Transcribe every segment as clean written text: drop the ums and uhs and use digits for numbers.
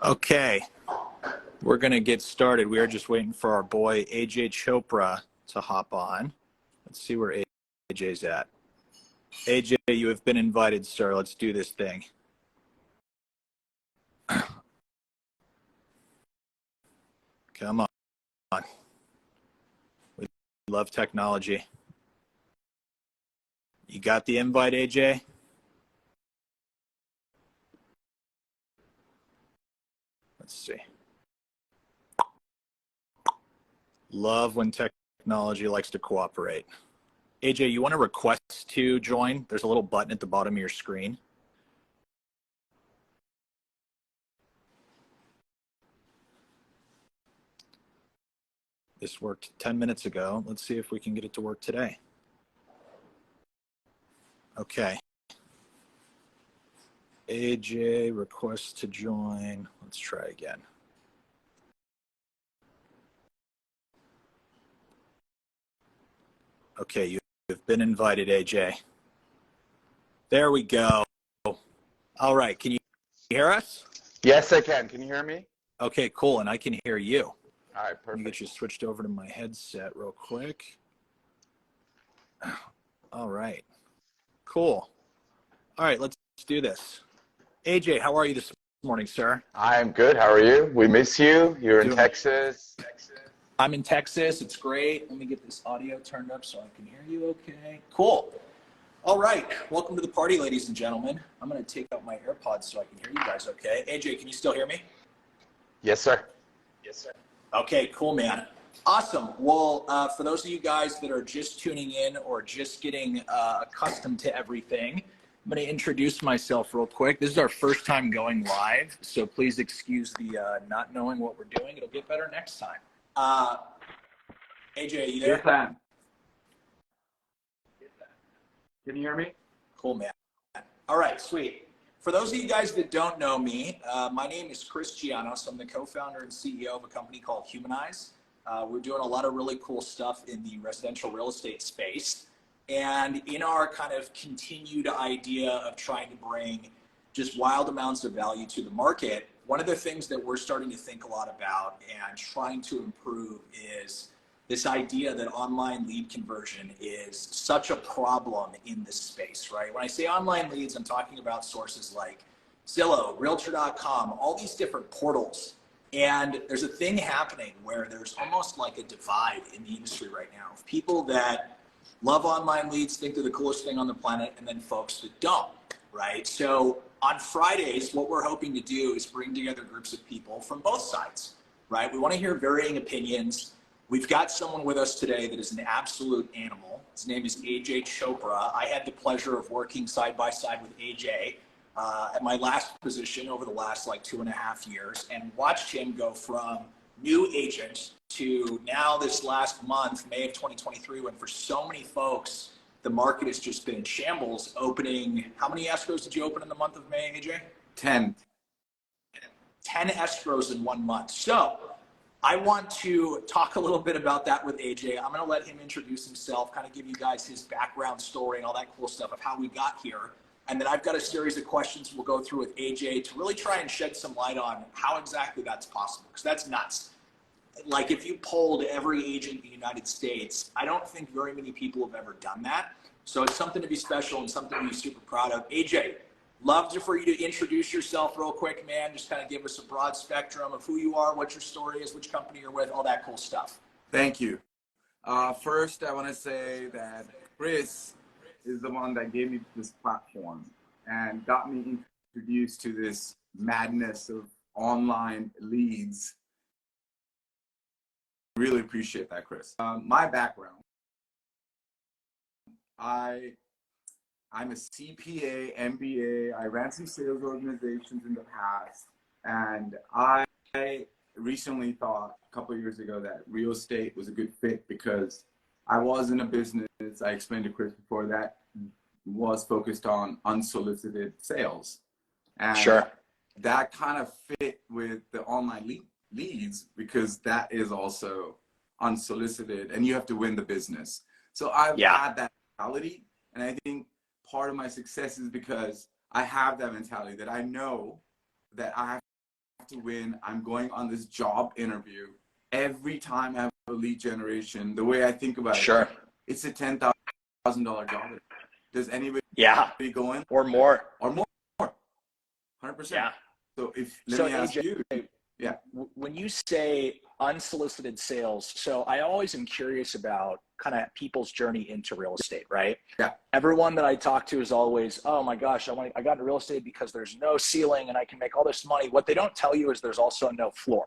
Okay, we're going to get started. We are just waiting for our boy AJ Chopra to hop on. Let's see where AJ's at. AJ, you have been invited, sir. Let's do this thing. Come on. We love technology. You got the invite, AJ? Let's see. Love when technology likes to cooperate. AJ, you want to request to join? There's a little button at the bottom of your screen. This worked 10 minutes ago. Let's see if we can get it to work today. Okay. AJ requests to join. Let's try again. Okay, you've been invited, AJ. There we go. All right, can you hear us? Yes, I can. Can you hear me? Okay, cool, and I can hear you. All right, perfect. Let me get you switched over to my headset real quick. All right, cool. All right, let's do this. AJ, how are you this morning, sir? I'm good. How are you? We miss you. You're in Texas. I'm in Texas. It's great. Let me get this audio turned up so I can hear you okay. Cool. All right. Welcome to the party, ladies and gentlemen. I'm going to take out my AirPods so I can hear you guys okay. AJ, can you still hear me? Yes, sir. Yes, sir. Okay, cool, man. Awesome. Well, for those of you guys that are just tuning in or just getting accustomed to everything, I'm going to introduce myself real quick. This is our first time going live, so please excuse the not knowing what we're doing. It'll get better next time. AJ, are you there? Yes, I am. Can you hear me? Cool, man. All right, sweet. For those of you guys that don't know me, my name is Chris Gianos. I'm the co-founder and CEO of a company called Humanize. We're doing a lot of really cool stuff in the residential real estate space. And in our kind of continued idea of trying to bring just wild amounts of value to the market, one of the things that we're starting to think a lot about and trying to improve is this idea that online lead conversion is such a problem in this space, right? When I say online leads, I'm talking about sources like Zillow, Realtor.com, all these different portals. And there's a thing happening where there's almost like a divide in the industry right now of people that love online leads, think they're the coolest thing on the planet, and then folks that don't, right? So on Fridays, what we're hoping to do is bring together groups of people from both sides, right? We want to hear varying opinions. We've got someone with us today that is an absolute animal. His name is AJ Chopra. I had the pleasure of working side by side with AJ at my last position over the last like 2.5 years and watched him go from new agent to now this last month, May of 2023, when for so many folks, the market has just been in shambles, opening, how many escrows did you open in the month of May, AJ? 10. 10 escrows in 1 month. So I want to talk a little bit about that with AJ. I'm gonna let him introduce himself, kind of give you guys his background story and all that cool stuff of how we got here. And then I've got a series of questions we'll go through with AJ to really try and shed some light on how exactly that's possible, because that's nuts. Like if you polled every agent in the United States, I don't think very many people have ever done that. So it's something to be special and something to be super proud of. AJ, love for you to introduce yourself real quick, man. Just kind of give us a broad spectrum of who you are, what your story is, which company you're with, all that cool stuff. Thank you. First, I want to say that Chris is the one that gave me this platform and got me introduced to this madness of online leads. Really appreciate that, Chris. My background, I'm a CPA, MBA. I ran some sales organizations in the past, and I recently thought a couple of years ago that real estate was a good fit because I was in a business, I explained to Chris before, that was focused on unsolicited sales. And sure, that kind of fit with the online leads because that is also unsolicited and you have to win the business. So I've had that mentality, and I think part of my success is because I have that mentality that I know that I have to win. I'm going on this job interview. Every time I have a lead generation, the way I think about Sure. it's a $10,000 job. Does anybody go in? Or more. Or more. 100%. Yeah. So let me ask AJ, you. Yeah. When you say unsolicited sales, so I always am curious about kind of people's journey into real estate, right? Yeah. Everyone that I talk to is always, oh my gosh, I got into real estate because there's no ceiling and I can make all this money. What they don't tell you is there's also no floor,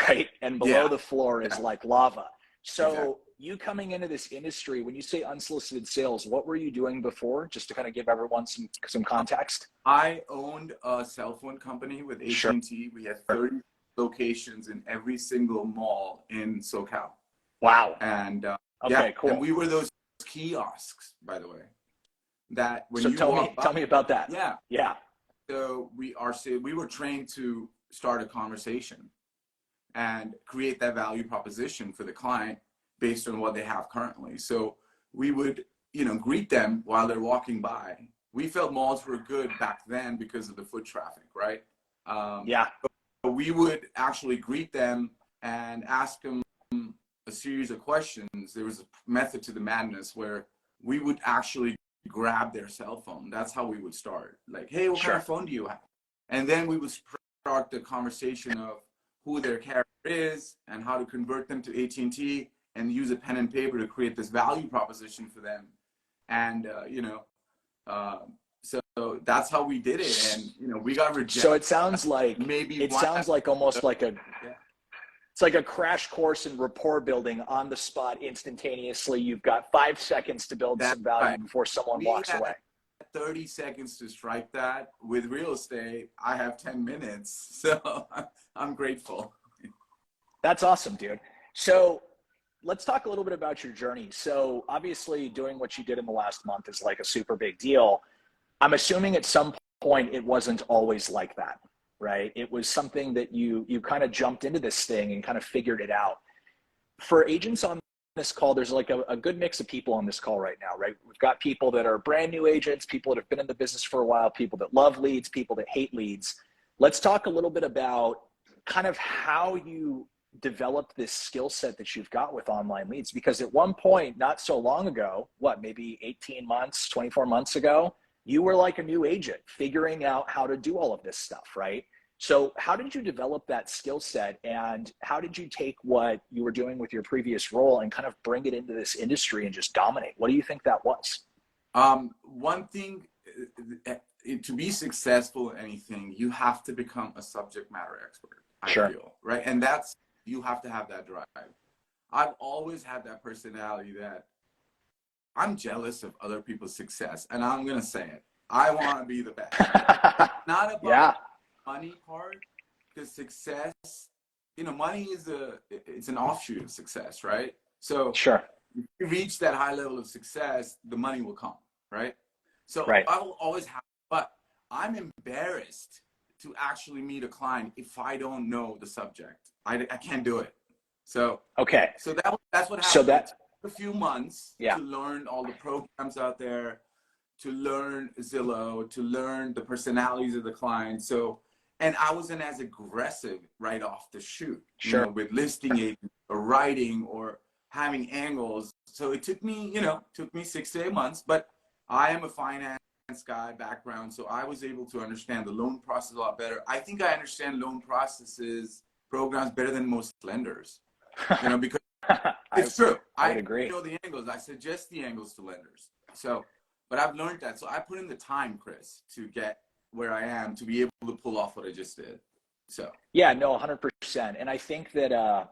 right? And below the floor is like lava. So you coming into this industry, when you say unsolicited sales, what were you doing before? Just to kind of give everyone some context. I owned a cell phone company with AT&T. Sure. We had 30 locations in every single mall in SoCal. Wow. And cool. And we were those kiosks, by the way. That when you tell me about that. Yeah. So we were trained to start a conversation and create that value proposition for the client based on what they have currently. So we would, greet them while they're walking by. We felt malls were good back then because of the foot traffic, right? But we would actually greet them and ask them a series of questions. There was a method to the madness where we would actually grab their cell phone. That's how we would start. Like, hey, what kind of phone do you have? And then we would start the conversation of who their carrier is and how to convert them to AT&T and use a pen and paper to create this value proposition for them. And, so that's how we did it. And, we got rejected. So it sounds like almost like it's like a crash course in rapport building on the spot instantaneously. You've got 5 seconds to build some value before someone walks away. 30 seconds to strike that. With real estate, I have 10 minutes. So I'm grateful. That's awesome, dude. So let's talk a little bit about your journey. So obviously doing what you did in the last month is like a super big deal. I'm assuming at some point it wasn't always like that, right? It was something that you kind of jumped into this thing and kind of figured it out. For agents on this call, there's like a good mix of people on this call right now, right? We've got people that are brand new agents, people that have been in the business for a while, people that love leads, people that hate leads. Let's talk a little bit about kind of how you developed this skill set that you've got with online leads, because at one point, not so long ago, maybe 18 months, 24 months ago, you were like a new agent figuring out how to do all of this stuff, right? So how did you develop that skill set, and how did you take what you were doing with your previous role and kind of bring it into this industry and just dominate? What do you think that was? One thing, to be successful in anything, you have to become a subject matter expert, I feel, right? And you have to have that drive. I've always had that personality that I'm jealous of other people's success, and I'm going to say it. I want to be the best. Not about money part, because success, money it's an offshoot of success, right? So if you reach that high level of success, the money will come, right? So I will always have, but I'm embarrassed to actually meet a client if I don't know the subject. I can't do it. So so that's what happened. So that a few months to learn all the programs out there, to learn Zillow, to learn the personalities of the client. So, and I wasn't as aggressive right off the shoot, with listing agents or writing or having angles. So it took me 6 to 8 months, but I am a finance guy background. So I was able to understand the loan process a lot better. I think I understand loan processes, programs better than most lenders, because it's true. I would agree. I know the angles. I suggest the angles to lenders. So, but I've learned that. So I put in the time, Chris, to get where I am, to be able to pull off what I just did. So. Yeah, no, 100%. And I think that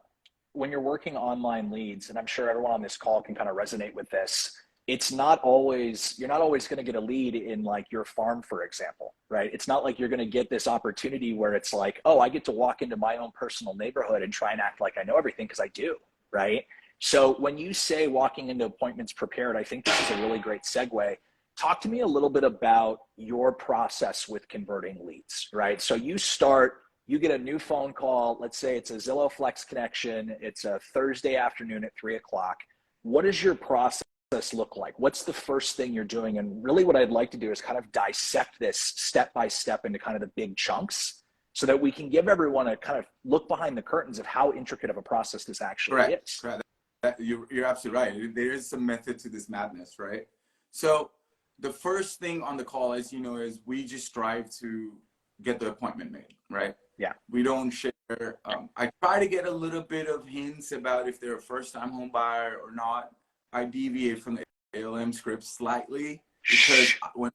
when you're working online leads, and I'm sure everyone on this call can kind of resonate with this, you're not always going to get a lead in like your farm, for example, right? It's not like you're going to get this opportunity where it's like, oh, I get to walk into my own personal neighborhood and try and act like I know everything, because I do, right? So when you say walking into appointments prepared, I think this is a really great segue. Talk to me a little bit about your process with converting leads, right? So you get a new phone call. Let's say it's a Zillow Flex connection. It's a Thursday afternoon at 3 o'clock. What does your process look like? What's the first thing you're doing? And really what I'd like to do is kind of dissect this step by step into kind of the big chunks so that we can give everyone a kind of look behind the curtains of how intricate of a process this actually is. Correct. You're absolutely right. There is some method to this madness, right? So the first thing on the call, as you know, is we just strive to get the appointment made, right? Yeah. We don't share. I try to get a little bit of hints about if they're a first-time home buyer or not. I deviate from the ALM script slightly because when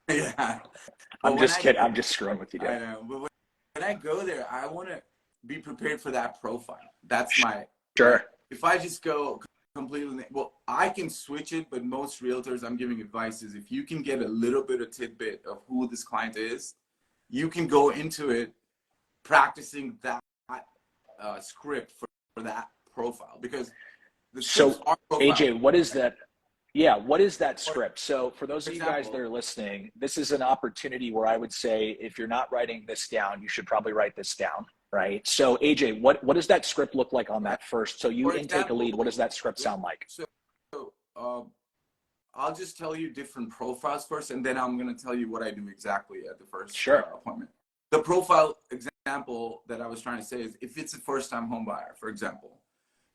I'm just kidding. I'm just screwing with you, dude. I know, but when I go there, I want to be prepared for that profile. That's my sure. If I just go completely, well, I can switch it, but most realtors I'm giving advice is if you can get a little bit of tidbit of who this client is, you can go into it practicing that script for that profile, because the scripts are profile. AJ, what is that? Yeah, what is that script? So for those of you guys that are listening, this is an opportunity where I would say if you're not writing this down, you should probably write this down, right? So AJ, what does that script look like on that first? So you intake a lead, what does that script sound like? So I'll just tell you different profiles first, and then I'm going to tell you what I do exactly at the first appointment. The profile example that I was trying to say is if it's a first-time home buyer, for example,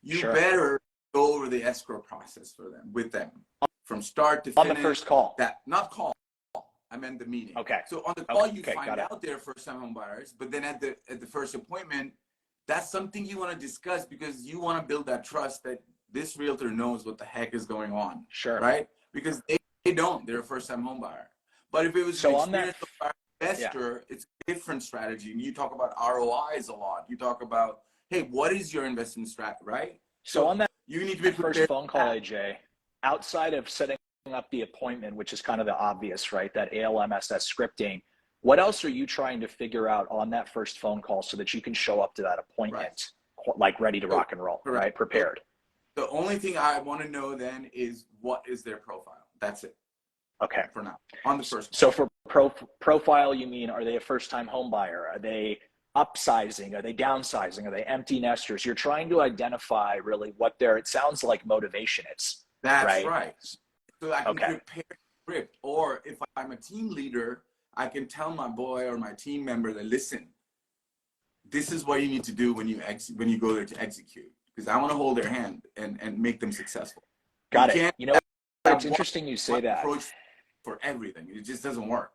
you better go over the escrow process with them from start to finish. On the first call. Not call. I meant the meeting. Okay. So on the call, you find out they're first-time home buyers, but then at the first appointment, that's something you want to discuss because you want to build that trust that this realtor knows what the heck is going on. Sure. Right? Because they don't. They're a first-time home buyer. But if it was an experienced investor, it's a different strategy. And you talk about ROIs a lot. You talk about, hey, what is your investment strategy, right? So on that, you need to be prepared. First phone call, AJ, outside of setting up the appointment, which is kind of the obvious, right? That ALMSS scripting. What else are you trying to figure out on that first phone call so that you can show up to that appointment like ready to rock and roll, right? Prepared. The only thing I want to know then is what is their profile? That's it. Okay. For now, on the first. So for profile, you mean, are they a first-time home buyer? Are they upsizing? Are they downsizing? Are they empty nesters? You're trying to identify really what it sounds like motivation is. That's right. So I can prepare a script, or if I'm a team leader, I can tell my boy or my team member that, listen, this is what you need to do when you go there to execute, because I want to hold their hand and make them successful. Got it. You know, it's interesting you say that. Approach for everything. It just doesn't work.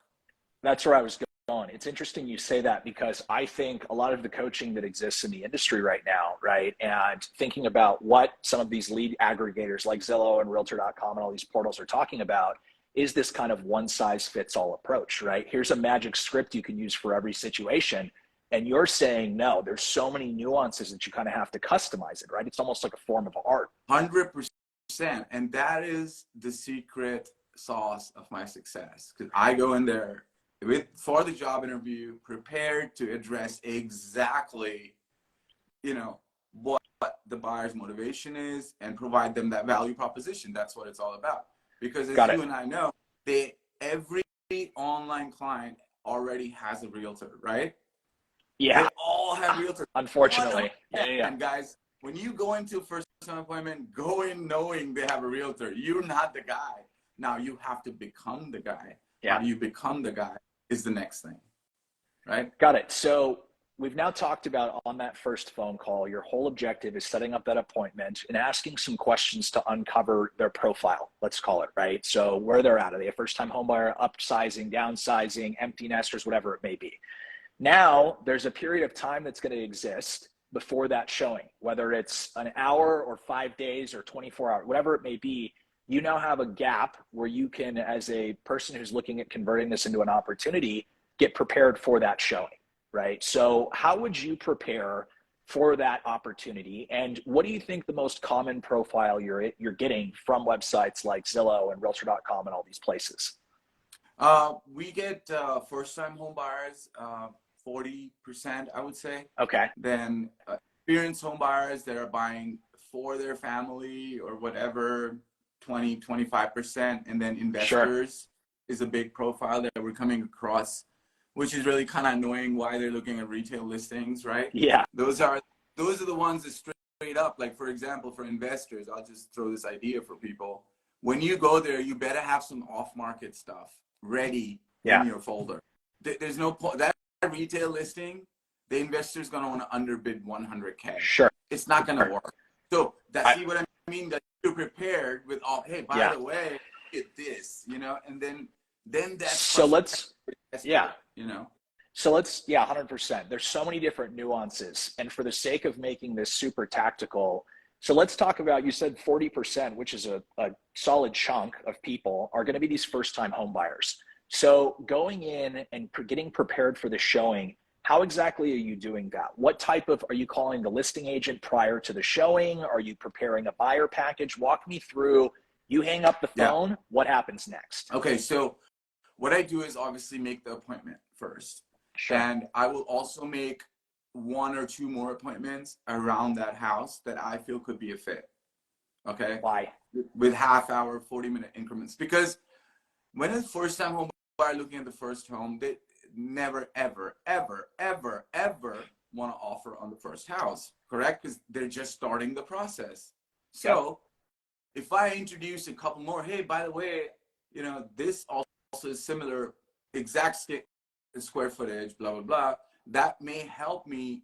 That's where I was going. It's interesting you say that because I think a lot of the coaching that exists in the industry right now, right, and thinking about what some of these lead aggregators like Zillow and Realtor.com and all these portals are talking about is this kind of one-size-fits-all approach, right? Here's a magic script you can use for every situation. And you're saying, no, there's so many nuances that you kind of have to customize it, right? It's almost like a form of art. 100%. And that is the secret sauce of my success. Because I go in there for the job interview, prepared to address exactly, what the buyer's motivation is and provide them that value proposition. That's what it's all about. Because as you and I know, every online client already has a realtor, right? Yeah. They all have realtors. Unfortunately. And guys, when you go into a first-time appointment, go in knowing they have a realtor. You're not the guy. Now you have to become the guy. Yeah. How do you become the guy is the next thing, right? Got it. So we've now talked about on that first phone call, your whole objective is setting up that appointment and asking some questions to uncover their profile, let's call it, right? So where they're at. Are they a first-time home buyer, upsizing, downsizing, empty nesters, whatever it may be. Now there's a period of time that's going to exist before that showing, whether it's an hour or 5 days or 24 hours, whatever it may be. You now have a gap where you can, as a person who's looking at converting this into an opportunity, get prepared for that showing, right? So how would you prepare for that opportunity? And what do you think the most common profile you're getting from websites like Zillow and Realtor.com and all these places? We get first-time home buyers, 40%, I would say. Okay. Then experienced home buyers that are buying for their family or whatever, 20-25%. And then investors is a big profile that we're coming across, which is really kind of annoying why they're looking at retail listings, right? Yeah. Those are the ones that straight up, like for example, for investors, I'll just throw this idea for people. When you go there, you better have some off-market stuff ready in your folder. There's no point. retail listing, the investor is going to want to underbid 100K. Sure. It's not going to work. So see what I mean? That you're prepared with all, hey, by the way, get this, you know, and then that's so let's, you know. So let's, 100%. There's so many different nuances. And for the sake of making this super tactical, so let's talk about, you said 40%, which is a solid chunk of people are going to be these first-time home buyers. So going in and getting prepared for the showing, how exactly are you doing that? What type of, are you calling the listing agent prior to the showing? Are you preparing a buyer package? Walk me through, you hang up the phone, what happens next? Okay, so what I do is obviously make the appointment first. Sure. And I will also make 1 or 2 more appointments around that house that I feel could be a fit. Okay. Why? With half-hour, 40-minute increments. Because when a first-time home buyer looking at the first home, they never, ever, ever, ever, ever want to offer on the first house. Correct? Because they're just starting the process. So if I introduce a couple more, hey, by the way, you know, this also is similar, exact square footage, blah, blah, blah, that may help me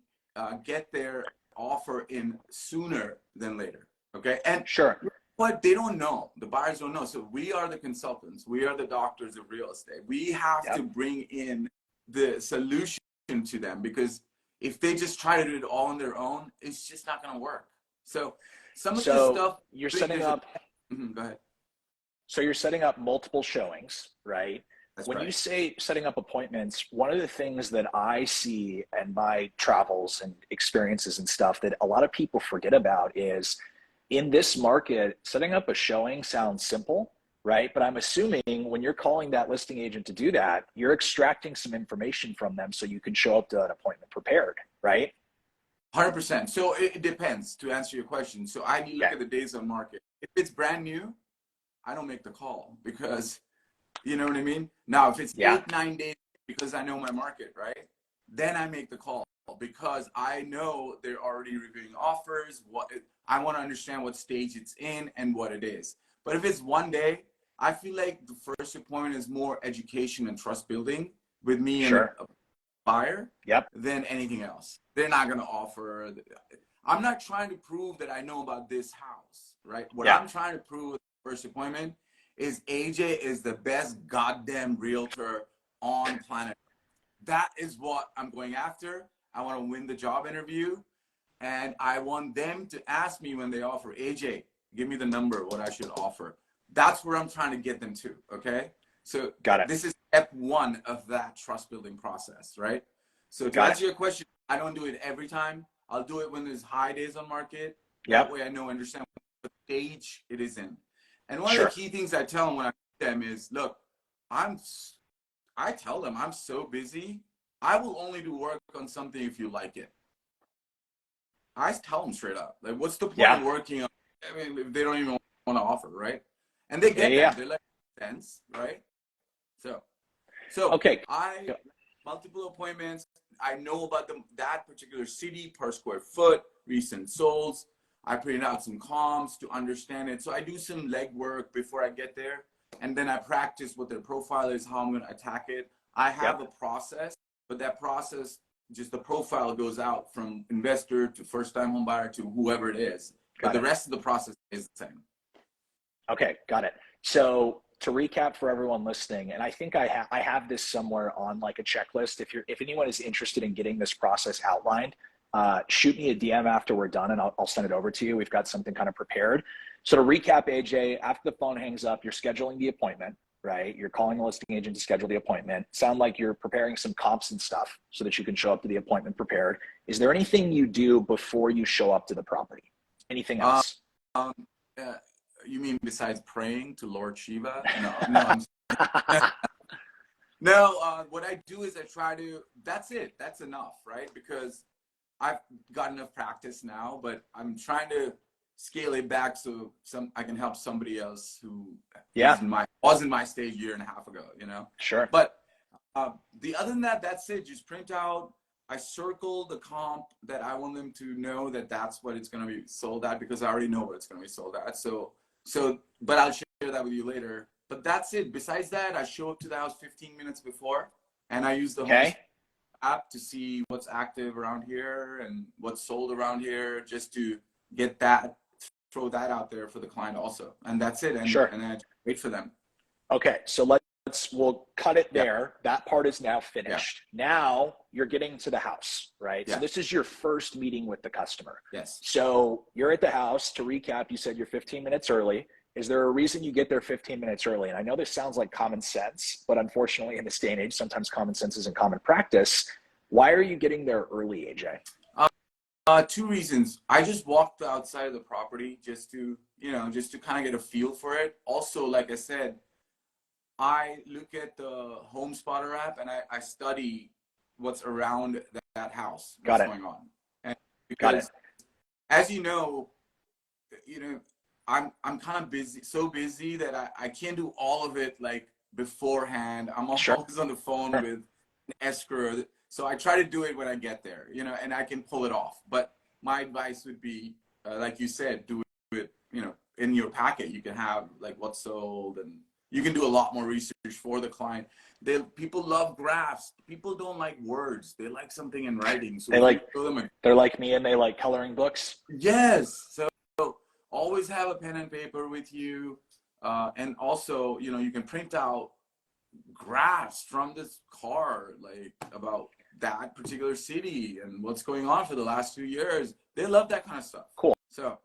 get their offer in sooner than later. Okay. And sure. But they don't know. The buyers don't know. So we are the consultants. We are the doctors of real estate. We have to bring in the solution to them, because if they just try to do it all on their own, it's just not going to work. So some of this stuff you're setting up. Go ahead. So you're setting up multiple showings, right? When you say setting up appointments, one of the things that I see in my travels and experiences and stuff that a lot of people forget about is, in this market, setting up a showing sounds simple, right? But I'm assuming when you're calling that listing agent to do that, you're extracting some information from them so you can show up to an appointment prepared, right? 100%. So it depends, to answer your question. So I look at the days on market. If it's brand new, I don't make the call, because you know what I mean? Now, if it's 8-9 days, because I know my market, right? Then I make the call, because I know they're already reviewing offers. I want to understand what stage it's in and what it is. But if it's 1 day, I feel like the first appointment is more education and trust building with me and a buyer than anything else. They're not going to offer. I'm not trying to prove that I know about this house, right? What I'm trying to prove with the first appointment is AJ is the best goddamn realtor on planet. That is what I'm going after. I want to win the job interview, and I want them to ask me when they offer, AJ, give me the number, what I should offer. That's where I'm trying to get them to, okay? So this is step 1 of that trust building process, right? So to answer your question, I don't do it every time. I'll do it when there's high days on market. That way I understand what stage it is in. And one of the key things I tell them when I meet them is, look, I tell them I'm so busy, I will only do work on something if you like it. I tell them straight up, like, what's the point of working on, I mean, if they don't even want to offer, right? And they get that. They're like, sense, right? So I multiple appointments. I know about that particular city per square foot, recent solds. I print out some comps to understand it. So I do some legwork before I get there. And then I practice what their profile is, how I'm going to attack it. I have a process, but that process, just the profile goes out from investor to first-time home buyer to whoever it is. But the rest of the process is the same. Okay, got it. So to recap for everyone listening, and I think I have this somewhere on like a checklist. If anyone is interested in getting this process outlined, shoot me a DM after we're done, and I'll send it over to you. We've got something kind of prepared. So to recap, AJ, after the phone hangs up, you're scheduling the appointment, right? You're calling the listing agent to schedule the appointment. Sound like you're preparing some comps and stuff so that you can show up to the appointment prepared. Is there anything you do before you show up to the property? Anything else? You mean besides praying to Lord Shiva? No, what I do is I try to, that's it. That's enough, right? Because I've got enough practice now, but I'm trying to scale it back so I can help somebody else who was in my stage 1.5 years ago, you know? Sure. But the other than that, that's it. Just print out. I circle the comp that I want them to know that that's what it's going to be sold at, because I already know what it's going to be sold at. But I'll share that with you later. But that's it. Besides that, I show up to the house 15 minutes before, and I use the app to see what's active around here and what's sold around here, just to get that, throw that out there for the client also. And that's it. And, Sure. and then wait for them. Okay, so we'll cut it there. Yeah. That part is now finished. Yeah. Now you're getting to the house, right? Yeah. So this is your first meeting with the customer. Yes. So you're at the house. To recap, you said you're 15 minutes early. Is there a reason you get there 15 minutes early? And I know this sounds like common sense, but unfortunately in this day and age, sometimes common sense isn't common practice. Why are you getting there early, AJ? Two reasons. I just walked outside of the property just to kind of get a feel for it. Also, like I said, I look at the Home Spotter app and I study what's around that house, what's going on. And because, as you know, I'm kind of busy, so busy that I can't do all of it like beforehand. I'm always on the phone with an escrow. So I try to do it when I get there, and I can pull it off. But my advice would be, like you said, do it, in your packet. You can have like what's sold, and you can do a lot more research for the client. People love graphs. People don't like words. They like something in writing. So they're like me, and they like coloring books. Yes. So always have a pen and paper with you. And also, you can print out graphs from this card, like about that particular city and what's going on for the last 2 years. They love that kind of stuff. Cool. So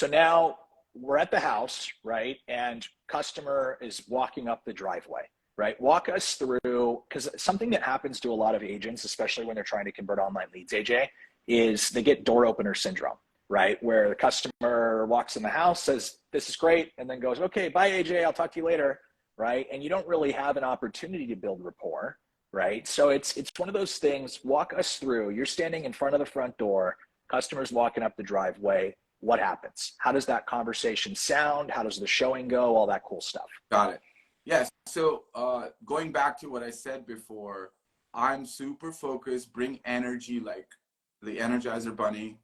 now we're at the house, right? And customer is walking up the driveway, right? Walk us through, because something that happens to a lot of agents, especially when they're trying to convert online leads, AJ, is they get door opener syndrome, right? Where the customer walks in the house, says, this is great, and then goes, okay, bye, AJ, I'll talk to you later, right? And you don't really have an opportunity to build rapport, right? So it's one of those things. Walk us through. You're standing in front of the front door, customer's walking up the driveway. What happens? How does that conversation sound? How does the showing go? All that cool stuff. Got it. Yes. So going back to what I said before, I'm super focused, bring energy like the Energizer Bunny.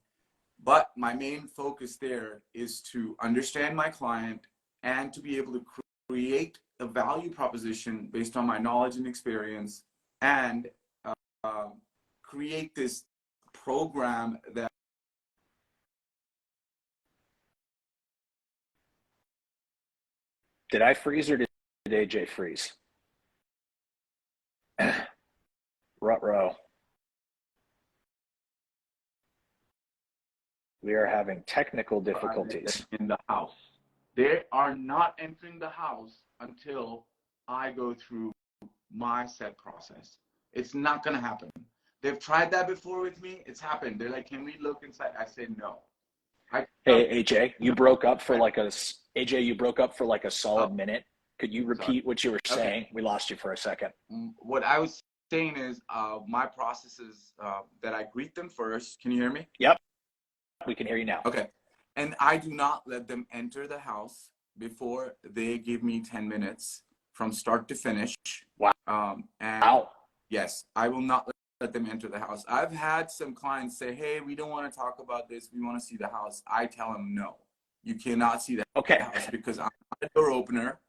But my main focus there is to understand my client and to be able to create a value proposition based on my knowledge and experience, and create this program that Did I freeze or did AJ freeze? Ruh-roh. We are having technical difficulties. In the house. They are not entering the house until I go through my set process. It's not going to happen. They've tried that before with me. It's happened. They're like, can we look inside? I say no. Hey, AJ, you broke up for like a solid minute. Could you repeat what you were saying? We lost you for a second. What I was saying is my process is that I greet them first. Can you hear me? Yep. We can hear you now. Okay. And I do not let them enter the house before they give me 10 minutes from start to finish. Wow. Yes, I will not let them enter the house. I've had some clients say, hey, we don't want to talk about this. We want to see the house. I tell them, no, you cannot see the house because I'm not a door opener.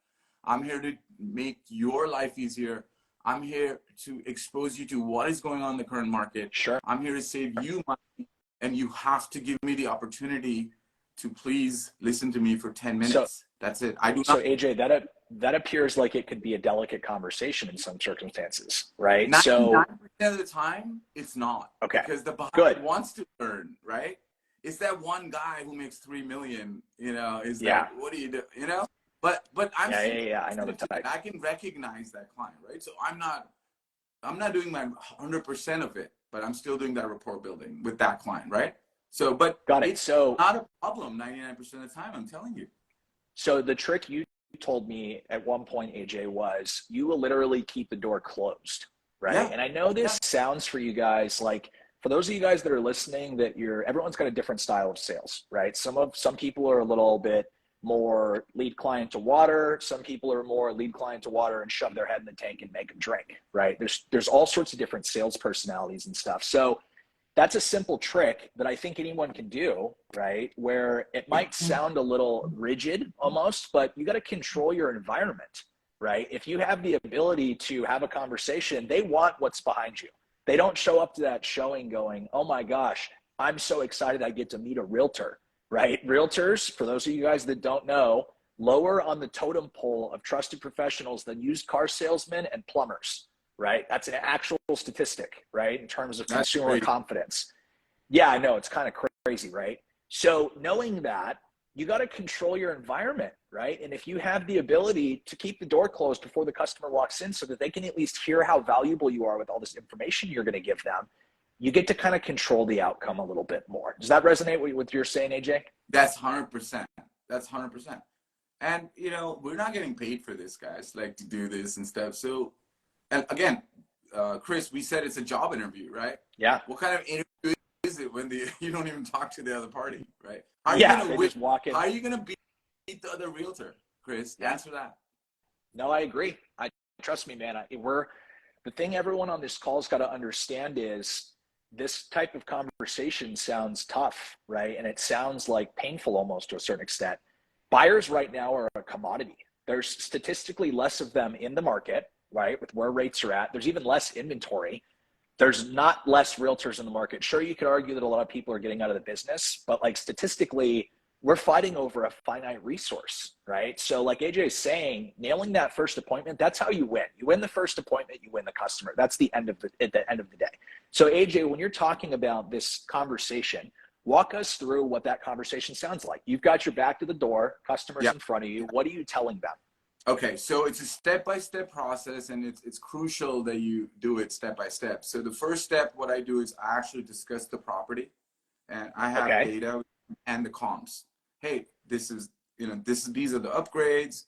I'm here to make your life easier. I'm here to expose you to what is going on in the current market. Sure. I'm here to save you money, and you have to give me the opportunity to please listen to me for 10 minutes. That's it. So AJ, that appears like it could be a delicate conversation in some circumstances, right? 99% of the time, it's not. Okay. Because the buyer wants to earn, right? It's that one guy who makes $3 million, what do you do, But I'm I know the type. I can recognize that client, right? So I'm not doing my 100% of it, but I'm still doing that rapport building with that client, right? So, but got it. It's so not a problem 99% of the time, I'm telling you. So the trick you told me at one point, AJ, was you will literally keep the door closed, right? Yeah. And I know this sounds for you guys like, for those of you guys that are listening, that everyone's got a different style of sales, right? Some people are a little bit more lead client to water. Some people are more lead client to water and shove their head in the tank and make them drink, right? There's all sorts of different sales personalities and stuff. So that's a simple trick that I think anyone can do, right? Where it might sound a little rigid almost, but you got to control your environment, right? If you have the ability to have a conversation, they want what's behind you. They don't show up to that showing going, oh my gosh, I'm so excited I get to meet a realtor, right? Realtors, for those of you guys that don't know, lower on the totem pole of trusted professionals than used car salesmen and plumbers, right? That's an actual statistic, right? In terms of consumer confidence. Yeah, I know, it's kind of crazy, right? So knowing that, you got to control your environment, right? And if you have the ability to keep the door closed before the customer walks in so that they can at least hear how valuable you are with all this information you're going to give them, you get to kind of control the outcome a little bit more. Does that resonate with what you're saying, AJ? That's 100%. That's 100%. And, you know, we're not getting paid for this, guys, like to do this and stuff. So, and again, Chris, we said it's a job interview, right? Yeah. What kind of interview is it when you don't even talk to the other party, right? How are just walk in. How are you gonna beat the other realtor, Chris? Yeah. Answer that. No, I agree. Trust me, man. The thing everyone on this call's got to understand is this type of conversation sounds tough, right? And it sounds like painful almost to a certain extent. Buyers right now are a commodity. There's statistically less of them in the market, right? With where rates are at. There's even less inventory. There's not less realtors in the market. Sure, you could argue that a lot of people are getting out of the business, but like statistically, we're fighting over a finite resource, right? So like AJ is saying, nailing that first appointment, that's how you win. You win the first appointment, you win the customer. That's the end of at the end of the day. So AJ, when you're talking about this conversation, walk us through what that conversation sounds like. You've got your back to the door, customers in front of you. What are you telling them? Okay, so it's a step-by-step process, and it's crucial that you do it step-by-step. So the first step, what I do is I actually discuss the property, and I have data and the comps. Hey, these are the upgrades,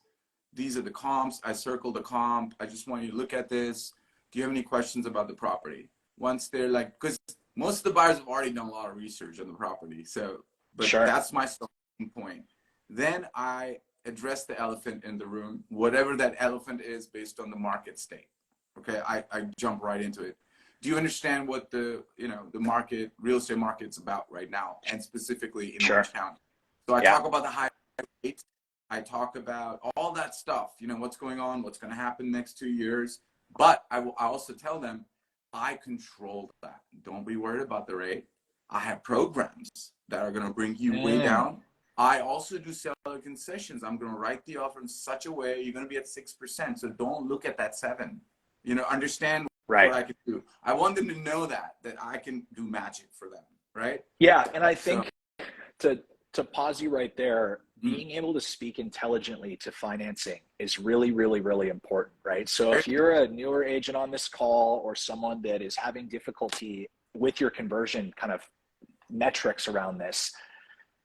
these are the comps. I circle the comp. I just want you to look at this. Do you have any questions about the property? Once they're like, because most of the buyers have already done a lot of research on the property, but that's my starting point. Then I address the elephant in the room, whatever that elephant is based on the market state. Okay, I jump right into it. Do you understand what the real estate market's about right now, and specifically in Orange County? So I talk about the high rates. I talk about all that stuff, what's going on, what's going to happen next 2 years. But I also tell them, I control that. Don't be worried about the rate. I have programs that are going to bring you way down. I also do seller concessions. I'm going to write the offer in such a way you're going to be at 6%. So don't look at that 7. Understand what I can do. I want them to know that I can do magic for them, right? Yeah, and I think to pause you right there, being able to speak intelligently to financing is really, really, really important, right? So if you're a newer agent on this call or someone that is having difficulty with your conversion kind of metrics around this,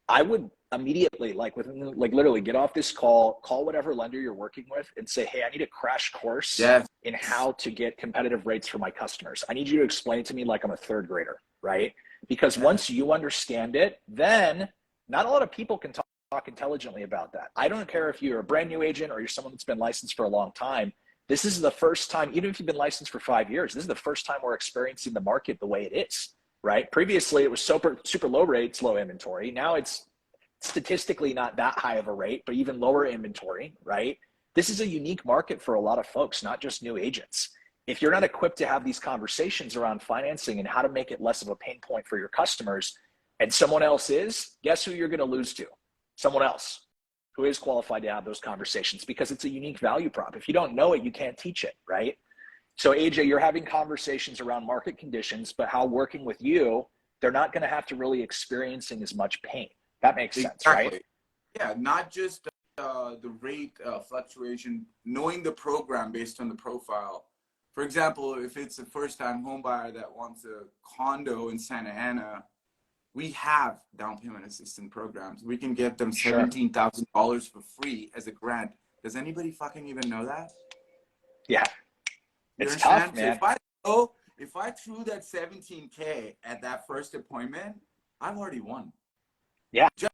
I would immediately, literally get off this call whatever lender you're working with and say, hey, I need a crash course in how to get competitive rates for my customers. I need you to explain it to me like I'm a third grader, right? Because once you understand it, then not a lot of people can talk intelligently about that. I don't care if you're a brand new agent or you're someone that's been licensed for a long time. This is the first time, even if you've been licensed for 5 years, this is the first time we're experiencing the market the way it is, right? Previously, it was super low rates, low inventory. Now it's statistically not that high of a rate, but even lower inventory, right? This is a unique market for a lot of folks, not just new agents. If you're not equipped to have these conversations around financing and how to make it less of a pain point for your customers, and someone else is, guess who you're going to lose to? Someone else who is qualified to have those conversations, because it's a unique value prop. If you don't know it, you can't teach it, right? So AJ, you're having conversations around market conditions, but how working with you, they're not going to have to really experiencing as much pain. That makes sense, right? Yeah, not just the rate fluctuation, knowing the program based on the profile. For example, if it's a first-time home buyer that wants a condo in Santa Ana, we have down payment assistance programs. We can get them $17,000 for free as a grant. Does anybody fucking even know that? Yeah, it's tough, man. So if I threw that $17K at that first appointment, I've already won. Yeah. Just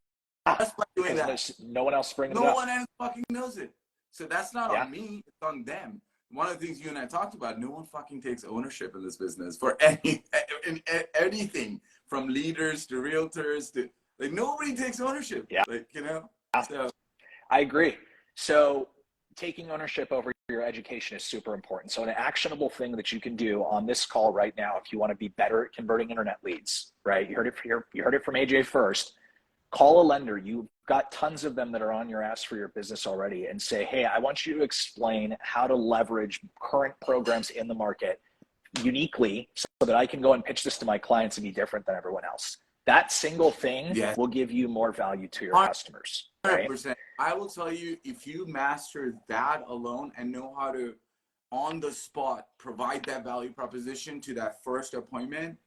by doing that. No one else bringing it up. No one else fucking knows it. So that's not on me, it's on them. One of the things you and I talked about, no one fucking takes ownership in this business for anything from leaders to realtors to nobody takes ownership. Yeah. So I agree. So taking ownership over your education is super important. So an actionable thing that you can do on this call right now, if you want to be better at converting internet leads, right? You heard it from AJ first. Call a lender. You've got tons of them that are on your ass for your business already, and say, hey, I want you to explain how to leverage current programs in the market uniquely so that I can go and pitch this to my clients and be different than everyone else. That single thing will give you more value to your customers. Right? 100%. I will tell you, if you master that alone and know how to, on the spot, provide that value proposition to that first appointment,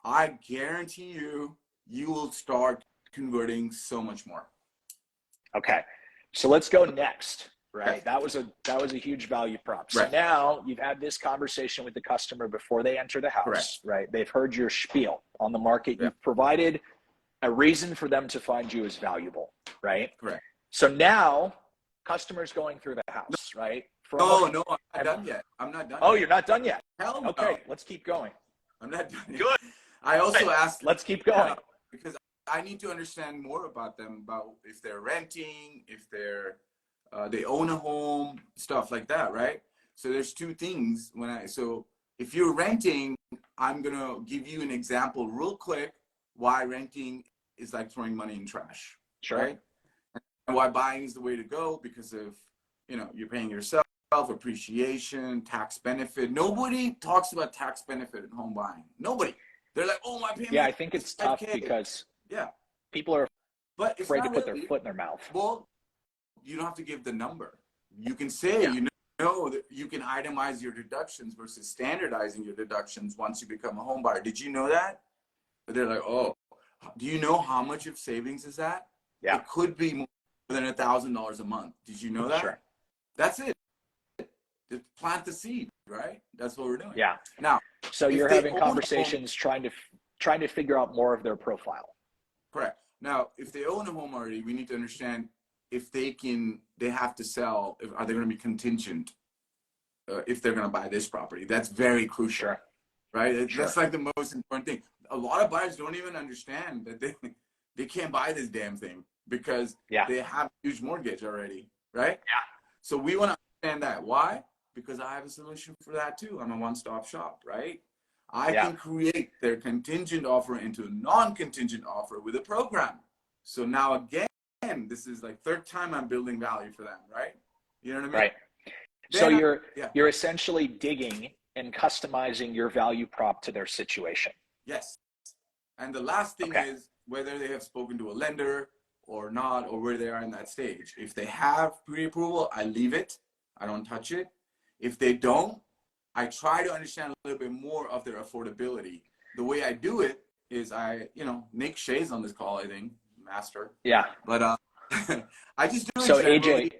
I guarantee you, you will start converting so much more. Okay, so let's go next. Right, that was a huge value prop. So now you've had this conversation with the customer before they enter the house. Right, they've heard your spiel on the market. You've provided a reason for them to find you as valuable. Right. Correct. So now, customers going through the house. Right. No, I'm not done yet. I'm not done. Oh, you're not done yet. Hell no. Okay, let's keep going. I'm not done yet. Good. I also asked. Let's keep going because I need to understand more about them, about if they're renting, if they're they own a home, stuff like that, right? So there's two things so if you're renting, I'm gonna give you an example real quick why renting is like throwing money in trash. Sure. Right? And why buying is the way to go, because of, you're paying yourself, appreciation, tax benefit. Nobody talks about tax benefit in home buying. Nobody. They're like, oh, my payment. Yeah, I think it's tough because people are afraid to put their foot in their mouth. Well, you don't have to give the number. You can say, that you can itemize your deductions versus standardizing your deductions once you become a home buyer. Did you know that? But they're like, oh, do you know how much of savings is that? Yeah. It could be more than $1,000 a month. Did you know that? Sure. That's it. Just plant the seed, right? That's what we're doing. Yeah. Now, so you're having conversations trying to figure out more of their profile. Correct. Now, if they own a home already, we need to understand if they have to sell, are they going to be contingent if they're going to buy this property? That's very crucial, right? That's like the most important thing. A lot of buyers don't even understand that they can't buy this damn thing because they have a huge mortgage already, right? Yeah. So we want to understand that. Why? Because I have a solution for that too. I'm a one-stop shop, right? I can create their contingent offer into a non-contingent offer with a program. So now again, this is like third time I'm building value for them, right? You know what I mean? Right. So you're essentially digging and customizing your value prop to their situation. Yes. And the last thing is whether they have spoken to a lender or not, or where they are in that stage. If they have pre-approval, I leave it. I don't touch it. If they don't, I try to understand a little bit more of their affordability. The way I do it is Nick Shea's on this call, I think, master. Yeah. But I just do it. So AJ,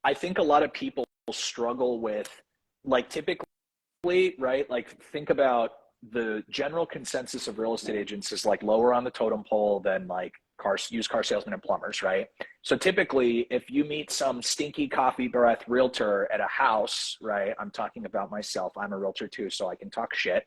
I think a lot of people struggle with, like, typically, right? Like, think about the general consensus of real estate agents is like lower on the totem pole than like used car salesmen and plumbers, right? So typically, if you meet some stinky coffee breath realtor at a house, right? I'm talking about myself. I'm a realtor too, so I can talk shit,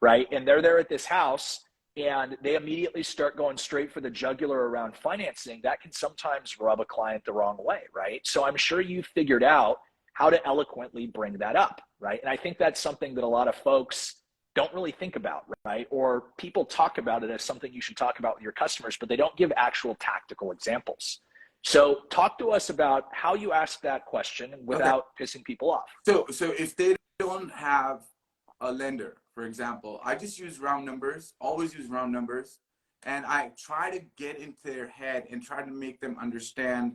right? And they're there at this house and they immediately start going straight for the jugular around financing. That can sometimes rub a client the wrong way, right? So I'm sure you figured out how to eloquently bring that up, right? And I think that's something that a lot of folks don't really think about, right? Or people talk about it as something you should talk about with your customers, but they don't give actual tactical examples. So talk to us about how you ask that question without pissing people off. So if they don't have a lender, for example, I just use round numbers, always use round numbers. And I try to get into their head and try to make them understand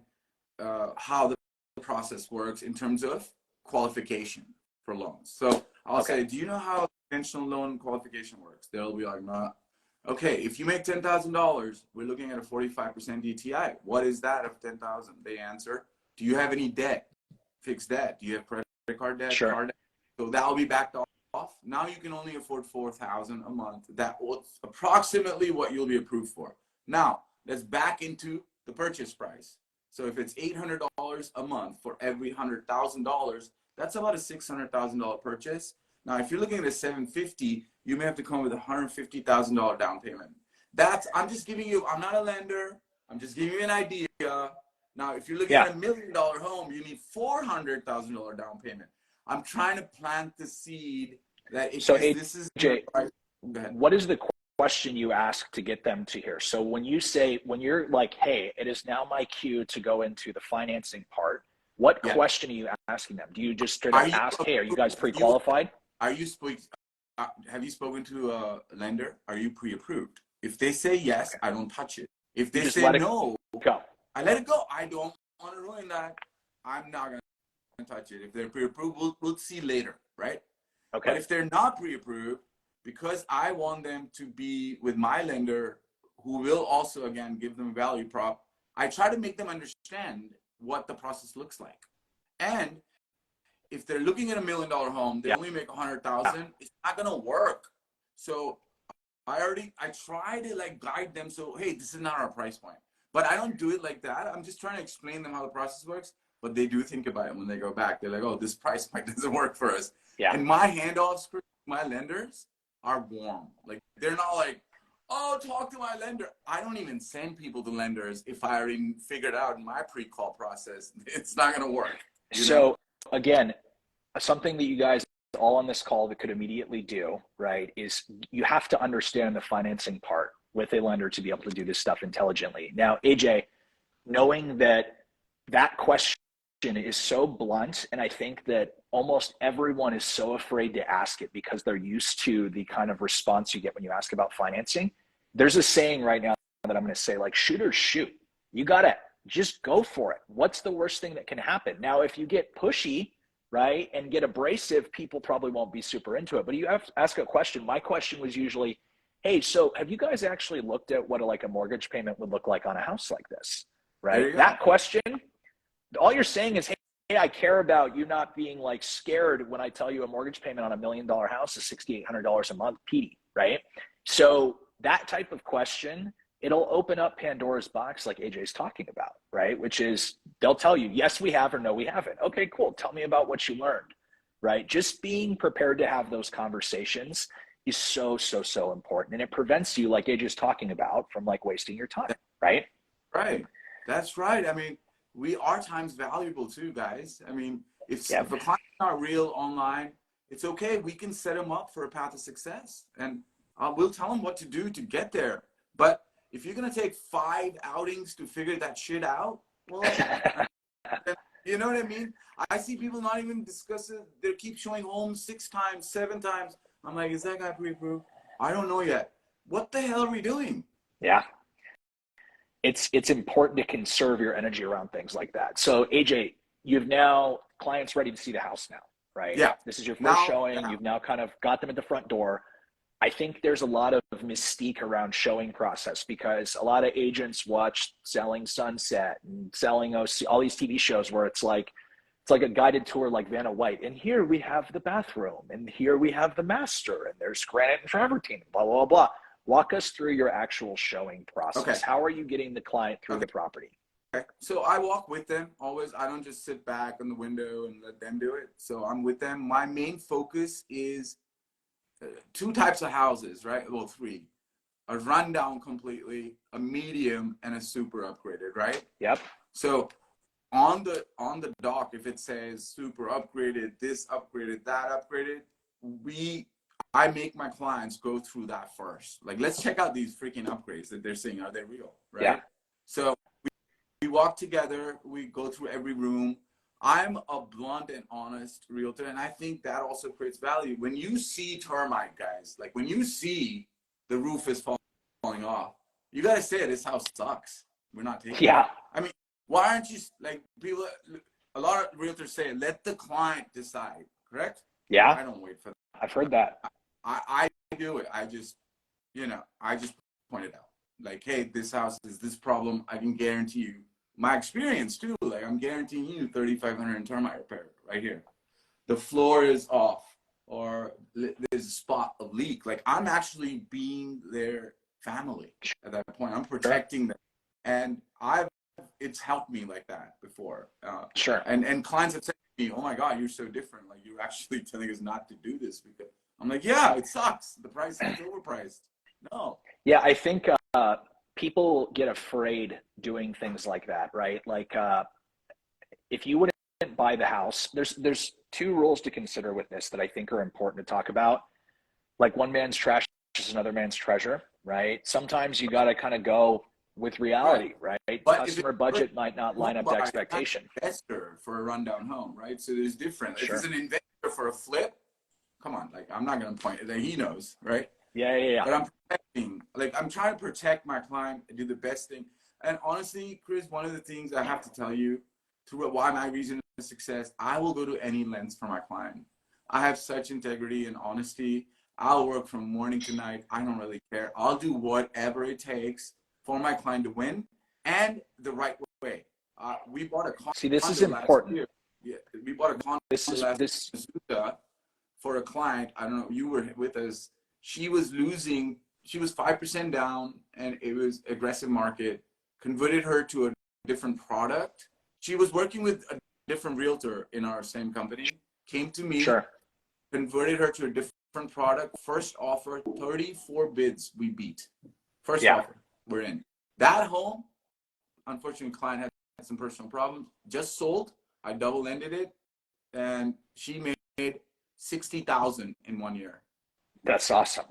how the process works in terms of qualification for loans. So I'll say, do you know how conventional loan qualification works? They'll be like, nah. Okay, if you make $10,000, we're looking at a 45% DTI. What is that of 10,000? They answer, do you have any debt? Fixed debt? Do you have credit card debt? Sure. Card debt? So that'll be backed off. Now you can only afford $4,000 a month. That was approximately what you'll be approved for. Now let's back into the purchase price. So if it's $800 a month for every $100,000, that's about a $600,000 purchase. Now, if you're looking at a $750,000, you may have to come with a $150,000 down payment. I'm just giving you, I'm not a lender. I'm just giving you an idea. Now, if you're looking Yeah. at $1 million home, you need $400,000 down payment. I'm trying to plant the seed that So this is AJ, Go ahead. what is the question you ask to get them to hear? So when you're like, hey, it is now my cue to go into the financing part, what question are you asking them? Do you just straight up ask, hey, are you guys pre-qualified? Have you spoken to a lender? Are you pre-approved? If they say yes, I don't touch it. If they say no, go. I let it go. I don't want to ruin that. I'm not going to touch it. If they're pre-approved, we'll see later, right? Okay. But if they're not pre-approved, because I want them to be with my lender, who will also, again, give them a value prop, I try to make them understand what the process looks like. And if they're looking at $1 million home, they only make 100,000, it's not going to work. So I try to like guide them. So, hey, this is not our price point. But I don't do it like that. I'm just trying to explain them how the process works. But they do think about it when they go back. They're like, oh, this price point doesn't work for us. Yeah. And my handoffs for my lenders are warm. Like, they're not like, oh, talk to my lender. I don't even send people to lenders if I already figured out in my pre-call process it's not going to work. So again, something that you guys all on this call that could immediately do, right, is you have to understand the financing part with a lender to be able to do this stuff intelligently. Now, AJ, knowing that question is so blunt, and I think that almost everyone is so afraid to ask it because they're used to the kind of response you get when you ask about financing. There's a saying right now that I'm going to say, like, shoot or shoot. You got to just go for it. What's the worst thing that can happen? Now, if you get pushy, right, and get abrasive, people probably won't be super into it. But you have to ask a question. My question was usually, hey, so have you guys actually looked at what a mortgage payment would look like on a house like this, right? That question, all you're saying is, hey, I care about you not being like scared when I tell you a mortgage payment on $1 million house is $6,800 a month, PD, right? So that type of question, it'll open up Pandora's box like AJ's talking about, right? Which is they'll tell you, yes, we have, or no, we haven't. Okay, cool. Tell me about what you learned, right? Just being prepared to have those conversations is so, so, so important. And it prevents you, like AJ's talking about, from like wasting your time, right? Right. That's right. I mean, our time's valuable too, guys. I mean, if a client's not real online, it's okay. We can set them up for a path of success, and we'll tell them what to do to get there. But if you're going to take 5 outings to figure that shit out, well, you know what I mean? I see people not even discuss it. They keep showing homes 6 times, 7 times. I'm like, is that guy pre-approved? I don't know yet. What the hell are we doing? Yeah. It's important to conserve your energy around things like that. So AJ, you've now clients ready to see the house now, right? Yeah. This is your first showing. Yeah. You've now kind of got them at the front door. I think there's a lot of mystique around showing process because a lot of agents watch Selling Sunset and Selling OC, all these TV shows where it's like a guided tour like Vanna White. And here we have the bathroom, and here we have the master, and there's granite and travertine, blah, blah, blah. Walk us through your actual showing process. Okay. How are you getting the client through the property? Okay. So I walk with them always. I don't just sit back on the window and let them do it. So I'm with them. My main focus is 2 types of houses, right? Well, 3. A rundown completely, a medium, and a super upgraded, right? Yep. So on the dock, if it says super upgraded, this upgraded, that upgraded, I make my clients go through that first. Like, let's check out these freaking upgrades that they're saying. Are they real? Right? Yeah. So we walk together, we go through every room. I'm a blunt and honest realtor, and I think that also creates value. When you see termite, guys, like when you see the roof is falling off, you got to say, this house sucks. We're not taking it. I mean, why aren't you, like, people, a lot of realtors say, let the client decide, correct? Yeah. I don't wait for that. I've heard that. I do it. I just point it out. Like, hey, this house is this problem. I can guarantee you, my experience too, like I'm guaranteeing you 3,500 in termite repair right here. The floor is off, or there's a spot of leak. Like, I'm actually being their family at that point. I'm protecting them. And it's helped me like that before. Sure. And clients have said to me, oh my God, you're so different. Like, you're actually telling us not to do this, because I'm like, yeah, it sucks. The price is overpriced. No. Yeah, I think people get afraid doing things like that, right? Like if you wouldn't buy the house, there's two rules to consider with this that I think are important to talk about. Like one man's trash is another man's treasure, right? Sometimes you got to kind of go with reality, right? But Customer budget might not line up to expectation. Investor for a rundown home, right? So there's different. Sure. If it's an investor for a flip, come on, like I'm not gonna point that he knows, right? Yeah. But I'm protecting, like I'm trying to protect my client and do the best thing. And honestly, Chris, one of the things I have to tell you, through why my reason of success, I will go to any lengths for my client. I have such integrity and honesty. I'll work from morning to night. I don't really care. I'll do whatever it takes for my client to win, and the right way. We bought a condo. See, this is important. Year. Yeah, we bought a condo for a client. I don't know. You were with us. She was losing. She was 5% down, and it was aggressive market. Converted her to a different product. She was working with a different realtor in our same company. Came to me. Sure. Converted her to a different product. First offer, 34 bids we beat. First offer, we're in. That home, unfortunately, client had some personal problems. Just sold. I double-ended it, and she made 60,000 in 1 year. That's awesome.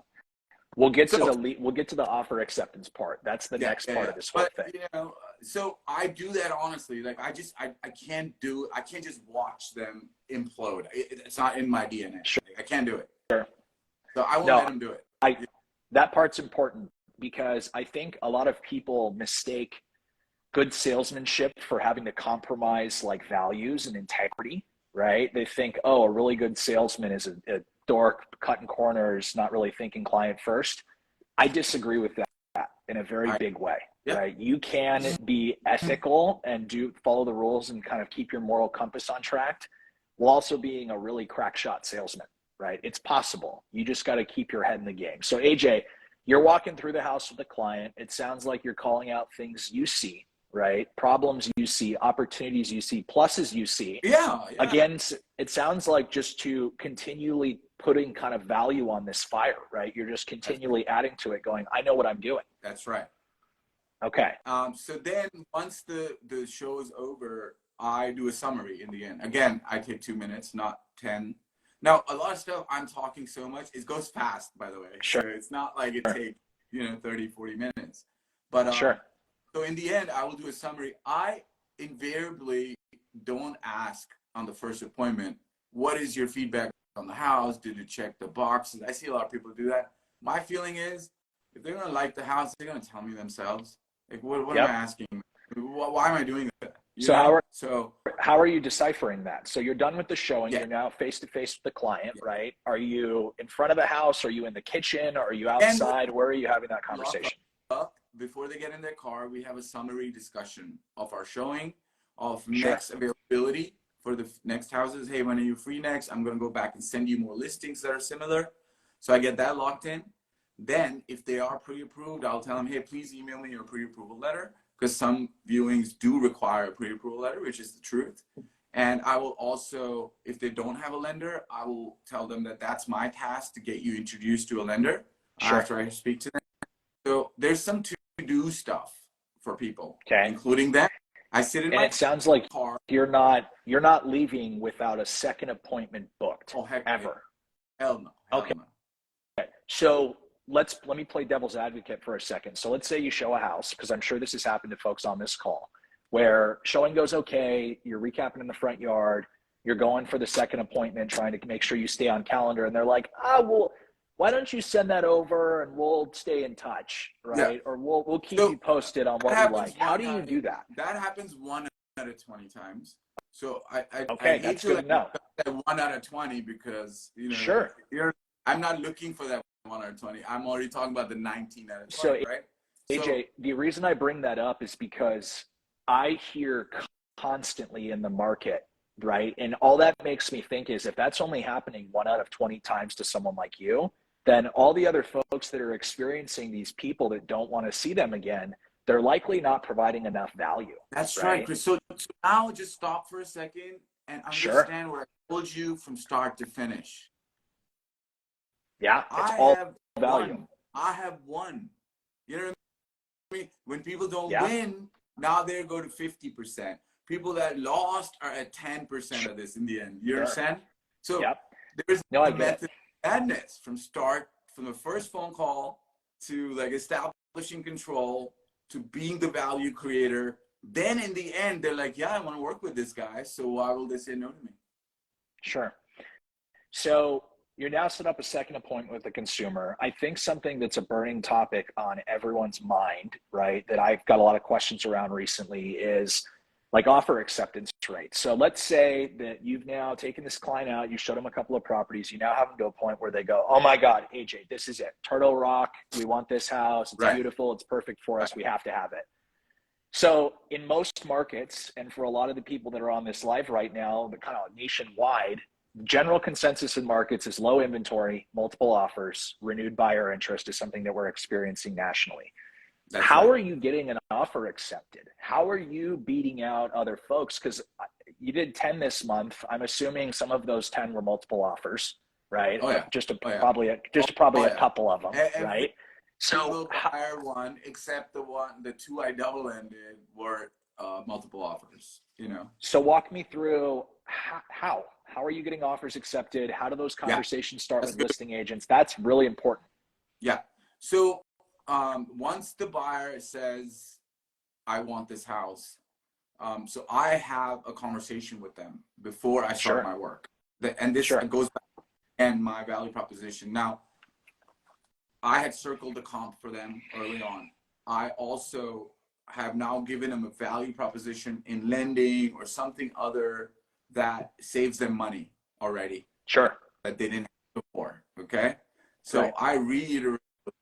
We'll get to the offer acceptance part. That's the next part of this whole thing. You know, so I do that honestly. Like I can't do it. I can't just watch them implode. It's not in my DNA. Sure. I can't do it. Sure. So I won't let them do it. That part's important because I think a lot of people mistake good salesmanship for having to compromise like values and integrity, right? They think, oh, a really good salesman is a dork cutting corners, not really thinking client first. I disagree with that in a very big way, right? You can be ethical and follow the rules and kind of keep your moral compass on track while also being a really crack shot salesman, right? It's possible. You just got to keep your head in the game. So AJ, you're walking through the house with a client. It sounds like you're calling out things you see, right? Problems you see, opportunities you see, pluses you see. Yeah. Again, it sounds like just to continually putting kind of value on this fire, right? You're just continually adding to it going, I know what I'm doing. That's right. Okay. So then once the show is over, I do a summary in the end. Again, I take 2 minutes, not 10. Now, a lot of stuff I'm talking so much, it goes fast, by the way. Sure. So it's not like it takes, 30, 40 minutes. But sure. So in the end, I will do a summary. I invariably don't ask on the first appointment, what is your feedback on the house? Did you check the boxes? I see a lot of people do that. My feeling is, if they're going to like the house, they're going to tell me themselves. Like, what am I asking? Why am I doing that? How are you deciphering that? So you're done with the showing. Yeah. You're now face to face with the client, right? Are you in front of the house? Are you in the kitchen? Are you outside? Where are you having that conversation? Before they get in their car, we have a summary discussion of our showing, of next availability for the next houses. Hey, when are you free next? I'm going to go back and send you more listings that are similar. So I get that locked in. Then if they are pre-approved, I'll tell them, hey, please email me your pre-approval letter, because some viewings do require a pre-approval letter, which is the truth. And I will also, if they don't have a lender, I will tell them that that's my task to get you introduced to a lender after I speak to them. So there's some to-do stuff for people, including that. I sit in my it sounds like car. You're not leaving without a second appointment booked. Oh, heck, ever. Hell no. Okay. So let me play devil's advocate for a second. So let's say you show a house, because I'm sure this has happened to folks on this call, where showing goes okay, you're recapping in the front yard, you're going for the second appointment, trying to make sure you stay on calendar, and they're like, well, why don't you send that over and we'll stay in touch, right? Yeah. Or we'll keep you posted on what you like. How do you do that? That happens 1 out of 20 times. So I that's good to know. 1 out of 20 because sure. I'm not looking for that 1 out of 20. I'm already talking about the 19 out of 20, so, right? AJ, the reason I bring that up is because I hear constantly in the market, right? And all that makes me think is if that's only happening 1 out of 20 times to someone like you, then all the other folks that are experiencing these people that don't want to see them again, they're likely not providing enough value. That's right, Chris. So now just stop for a second and understand where I told you from start to finish. Yeah, it's all value. I have one. You know what me? When people don't Yeah. win, now they go to 50%. People that lost are at 10% of this in the end. You understand? So Yep. there's No, I the get it. method of madness from the first phone call to like establishing control to being the value creator. Then in the end, they're like, yeah, I want to work with this guy. So why will they say no to me? Sure. So you're now set up a second appointment with the consumer. I think something that's a burning topic on everyone's mind, right, that I've got a lot of questions around recently is like offer acceptance rates. So let's say that you've now taken this client out, you showed them a couple of properties, you now have them to a point where they go, oh my God, AJ, this is it. Turtle Rock, we want this house. It's beautiful. It's perfect for us. We have to have it. So in most markets, and for a lot of the people that are on this live right now, the kind of nationwide, general consensus in markets is low inventory, multiple offers, renewed buyer interest is something that we're experiencing nationally. How are you getting an offer accepted? How are you beating out other folks? Because you did 10 this month. I'm assuming some of those 10 were multiple offers, right? Oh, yeah. Probably a couple of them, right? So buyer one, except the two I double ended were multiple offers, you know. So walk me through how are you getting offers accepted? How do those conversations start with listing agents? That's really important. Yeah. So once the buyer says, I want this house, so I have a conversation with them before I start my work. And this goes back and my value proposition. Now, I had circled the comp for them early on. I also have now given them a value proposition in lending or something other that saves them money already. Sure. That they didn't have before. Okay. So I reiterate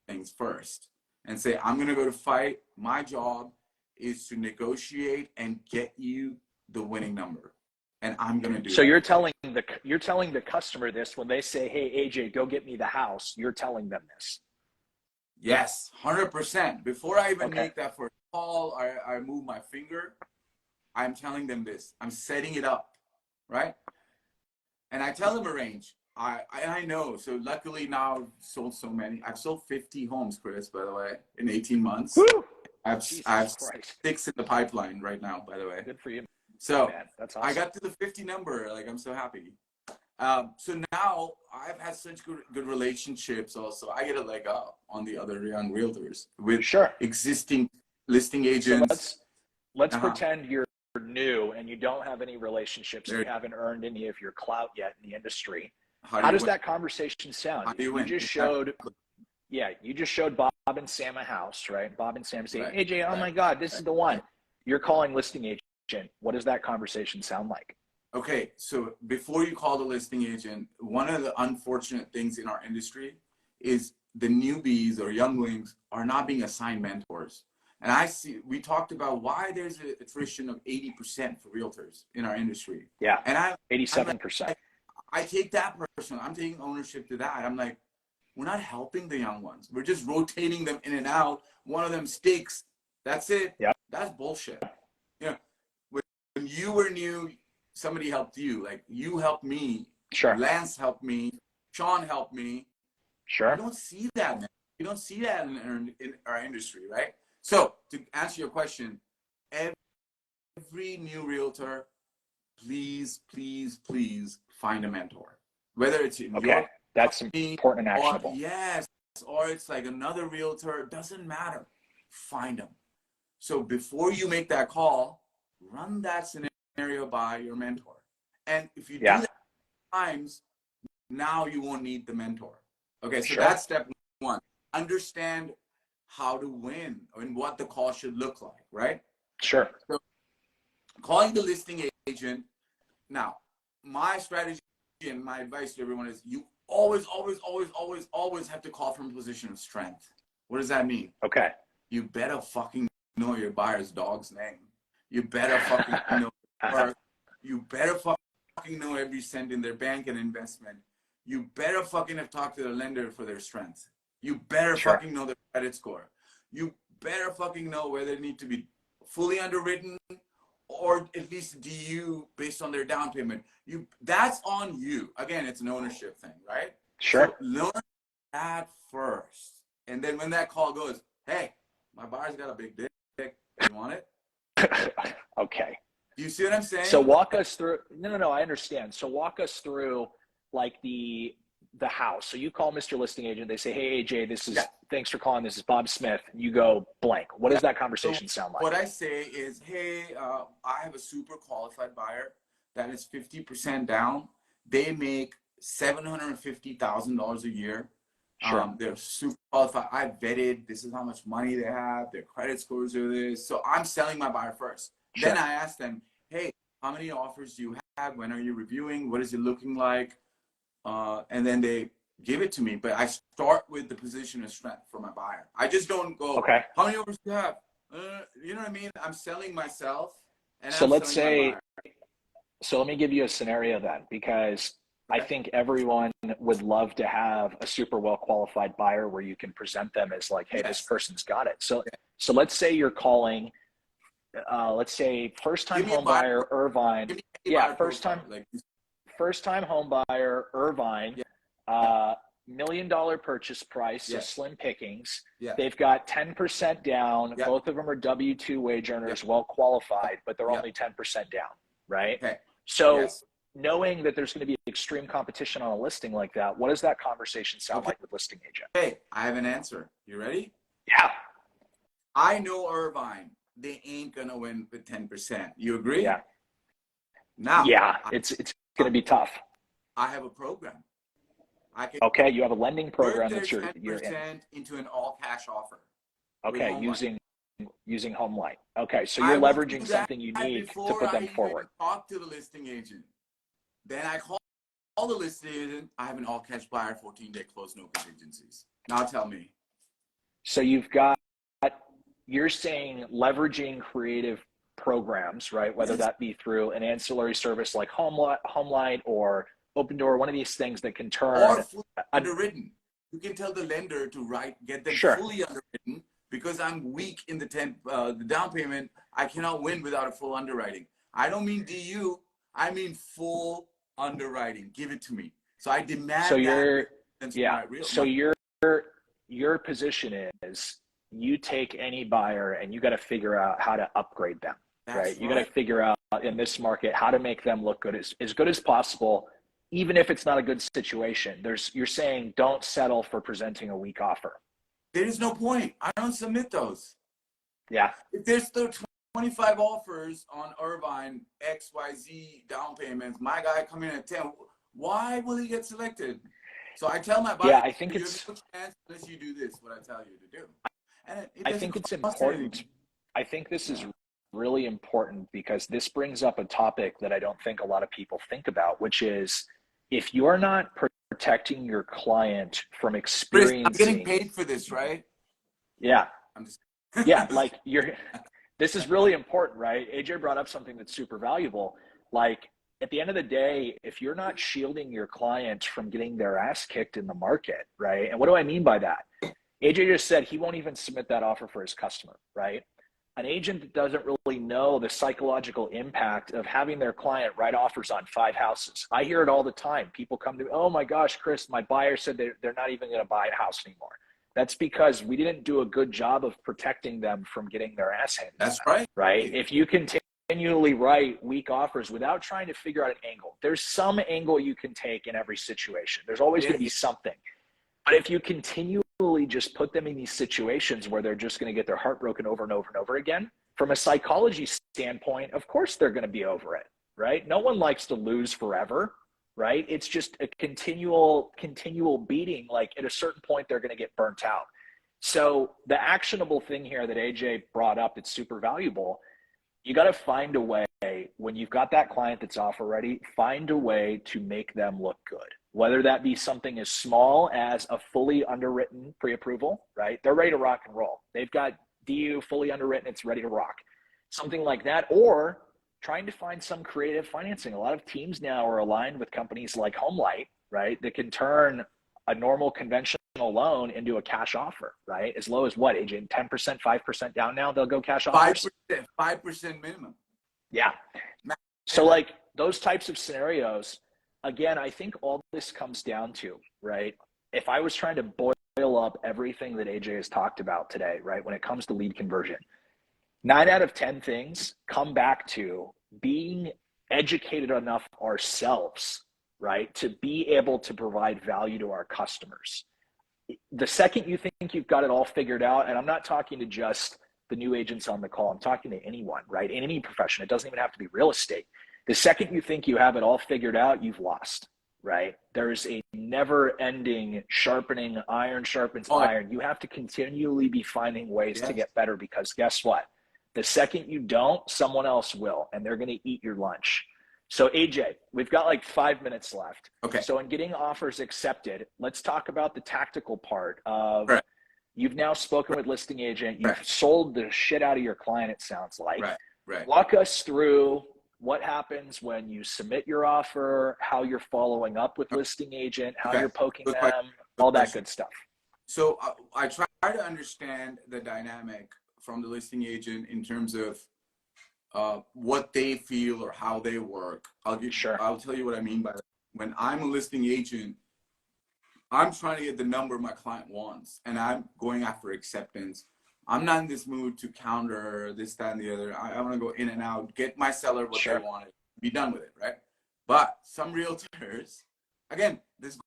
things first and say, I'm going to go to fight. My job is to negotiate and get you the winning number. And I'm going to do so that. You're telling the customer this when they say, hey, AJ, go get me the house. You're telling them this. Yes, 100%. Before I even make that first call, I move my finger. I'm telling them this. I'm setting it up, right? And I tell them a range. I know. So luckily now I've sold so many. I've sold 50 homes, Chris, by the way, in 18 months. Woo! I have 6 in the pipeline right now, by the way. Good for you. So man, that's awesome. I got to the 50 number. Like, I'm so happy. So now I've had such good relationships. Also, I get a leg up on the other young realtors with existing listing agents. So let's pretend you're new and you don't have any relationships. You haven't earned any of your clout yet in the industry. How does that conversation sound? You just showed Bob and Sam a house, right? Bob and Sam say, AJ, oh my God, this is the one. You're calling listing agent. What does that conversation sound like? Okay, so before you call the listing agent, one of the unfortunate things in our industry is the newbies or younglings are not being assigned mentors. And we talked about why there's an attrition of 80% for realtors in our industry. Yeah, and 87%. I take that person. I'm taking ownership to that. I'm like, we're not helping the young ones. We're just rotating them in and out. One of them sticks. That's it. Yeah, that's bullshit. You know, when you were new, somebody helped you. Like, you helped me. Sure. Lance helped me. Sean helped me. Sure. You don't see that, man. You don't see that in our industry, right? So to answer your question, every new realtor, please, please, please find a mentor. Whether it's in your that's important and actionable. Or it's like another realtor, doesn't matter. Find them. So before you make that call, run that scenario by your mentor. And if you do that times, now you won't need the mentor. Okay, so that's step one. Understand how to win and what the call should look like, right? Sure. So calling the listing agent. Now, my strategy and my advice to everyone is you always have to call from a position of strength. What does that mean? Okay. You better fucking know your buyer's dog's name. You better fucking know you better fucking know every cent in their bank and investment. You better fucking have talked to the lender for their strength. You better fucking know their credit score. You better fucking know whether they need to be fully underwritten or at least DU based on their down payment. That's on you. Again, it's an ownership thing, right? Sure. So learn that first. And then when that call goes, hey, My buyer's got a big dick. You want it? Okay. Do you see what I'm saying? So walk us through. No, I understand. So walk us through like the house. So you call Mr. Listing Agent. They say, "Hey, AJ, this is thanks for calling. This is Bob Smith." You go blank. What does that conversation sound like? What I say is, "Hey, I have a super qualified buyer that is 50% down. They make $750,000 a year. Sure. They're super qualified. I vetted. This is how much money they have. Their credit scores are this. So I'm selling my buyer first. Sure. Then I ask them, hey, how many offers do you have? When are you reviewing? What is it looking like? And then they give it to me. But I start with the position of strength for my buyer. I just don't go, Okay. how many offers do you have? You know what I mean? I'm selling myself. And so I'm let's selling say, so let me give you a scenario then, because I think everyone would love to have a super well qualified buyer where you can present them as like, hey, this person's got it. So let's say you're calling, let's say first time home buyer Irvine. Yeah, first time home buyer Irvine. $1 million purchase price, so slim pickings. They've got 10% down. Both of them are W-2 wage earners, well qualified, but they're only 10% down, right? Okay. So knowing that there's going to be extreme competition on a listing like that, what does that conversation sound like with Listing Agent? Hey, I have an answer. You ready? Yeah. I know Irvine. They ain't going to win with 10%. You agree? Yeah. Now. Yeah, it's going to be tough. I have a program. Okay, you have a lending program that you're 10% into an all-cash offer. Okay, using HomeLight. Okay, so you're leveraging something unique to put them forward. Talk to the listing agent. Then I call the listing agent. I have an all-cash buyer, 14-day close, no contingencies. Now tell me. So you're saying leveraging creative programs, right? Whether that be through an ancillary service like HomeLight or Open Door, one of these things that can turn or fully underwritten. You can tell the lender to get them fully underwritten. Because I'm weak in the down payment, I cannot win without a full underwriting. I don't mean DU, I mean full underwriting. Give it to me. So I demand your position is you take any buyer and you got to figure out how to upgrade them, right? You got to figure out in this market how to make them look good as possible, even if it's not a good situation. You're saying don't settle for presenting a weak offer. There is no point. I don't submit those. Yeah. If there's still 25 offers on Irvine, XYZ down payments, my guy coming in at 10, why will he get selected? So I tell my buyer, I think you have no chance unless you do this, what I tell you to do. And I think it's important. I think this is really important because this brings up a topic that I don't think a lot of people think about, which is if you're not protecting your client from experiencing. I'm getting paid for this, right? Yeah. Like this is really important, right? AJ brought up something that's super valuable. Like at the end of the day, if you're not shielding your client from getting their ass kicked in the market, right? And what do I mean by that? AJ just said he won't even submit that offer for his customer, right? An agent that doesn't really know the psychological impact of having their client write offers on 5 houses. I hear it all the time. People come to me, oh my gosh, Chris, my buyer said they're not even going to buy a house anymore. That's because we didn't do a good job of protecting them from getting their ass handed. That's right. Right? If you continually write weak offers without trying to figure out an angle, there's some angle you can take in every situation. There's always going to be something. But if you continually just put them in these situations where they're just going to get their heart broken over and over and over again, from a psychology standpoint, of course they're going to be over it, right? No one likes to lose forever, right? It's just a continual beating. Like at a certain point, they're going to get burnt out. So the actionable thing here that AJ brought up that's super valuable, you got to find a way when you've got that client that's offer ready, find a way to make them look good. Whether that be something as small as a fully underwritten pre-approval, right? They're ready to rock and roll. They've got DU fully underwritten, it's ready to rock. Something like that, or trying to find some creative financing. A lot of teams now are aligned with companies like HomeLight, right? That can turn a normal conventional loan into a cash offer, right? As low as what, AJ? 10%, 5% down now, they'll go cash offers? 5% minimum. Yeah. So like those types of scenarios, again, I think all this comes down to, right? If I was trying to boil up everything that AJ has talked about today, right? When it comes to lead conversion, 9 out of 10 things come back to being educated enough ourselves, right? To be able to provide value to our customers. The second you think you've got it all figured out, and I'm not talking to just the new agents on the call, I'm talking to anyone, right? In any profession, it doesn't even have to be real estate. The second you think you have it all figured out, you've lost, right? There's a never ending sharpening, iron sharpens iron. You have to continually be finding ways to get better, because guess what? The second you don't, someone else will, and they're going to eat your lunch. So AJ, we've got like 5 minutes left. Okay. So in getting offers accepted, let's talk about the tactical part of you've now spoken with listing agent. You've sold the shit out of your client, it sounds like. Right. Walk us through what happens when you submit your offer, how you're following up with listing agent, how you're poking them, all that good stuff. So I try to understand the dynamic from the listing agent in terms of what they feel or how they work. I'll tell you what I mean by that. When I'm a listing agent, I'm trying to get the number my client wants, and I'm going after acceptance. I'm not in this mood to counter this, that, and the other. I want to go in and out, get my seller what they wanted, be done with it, right? But some realtors, again, this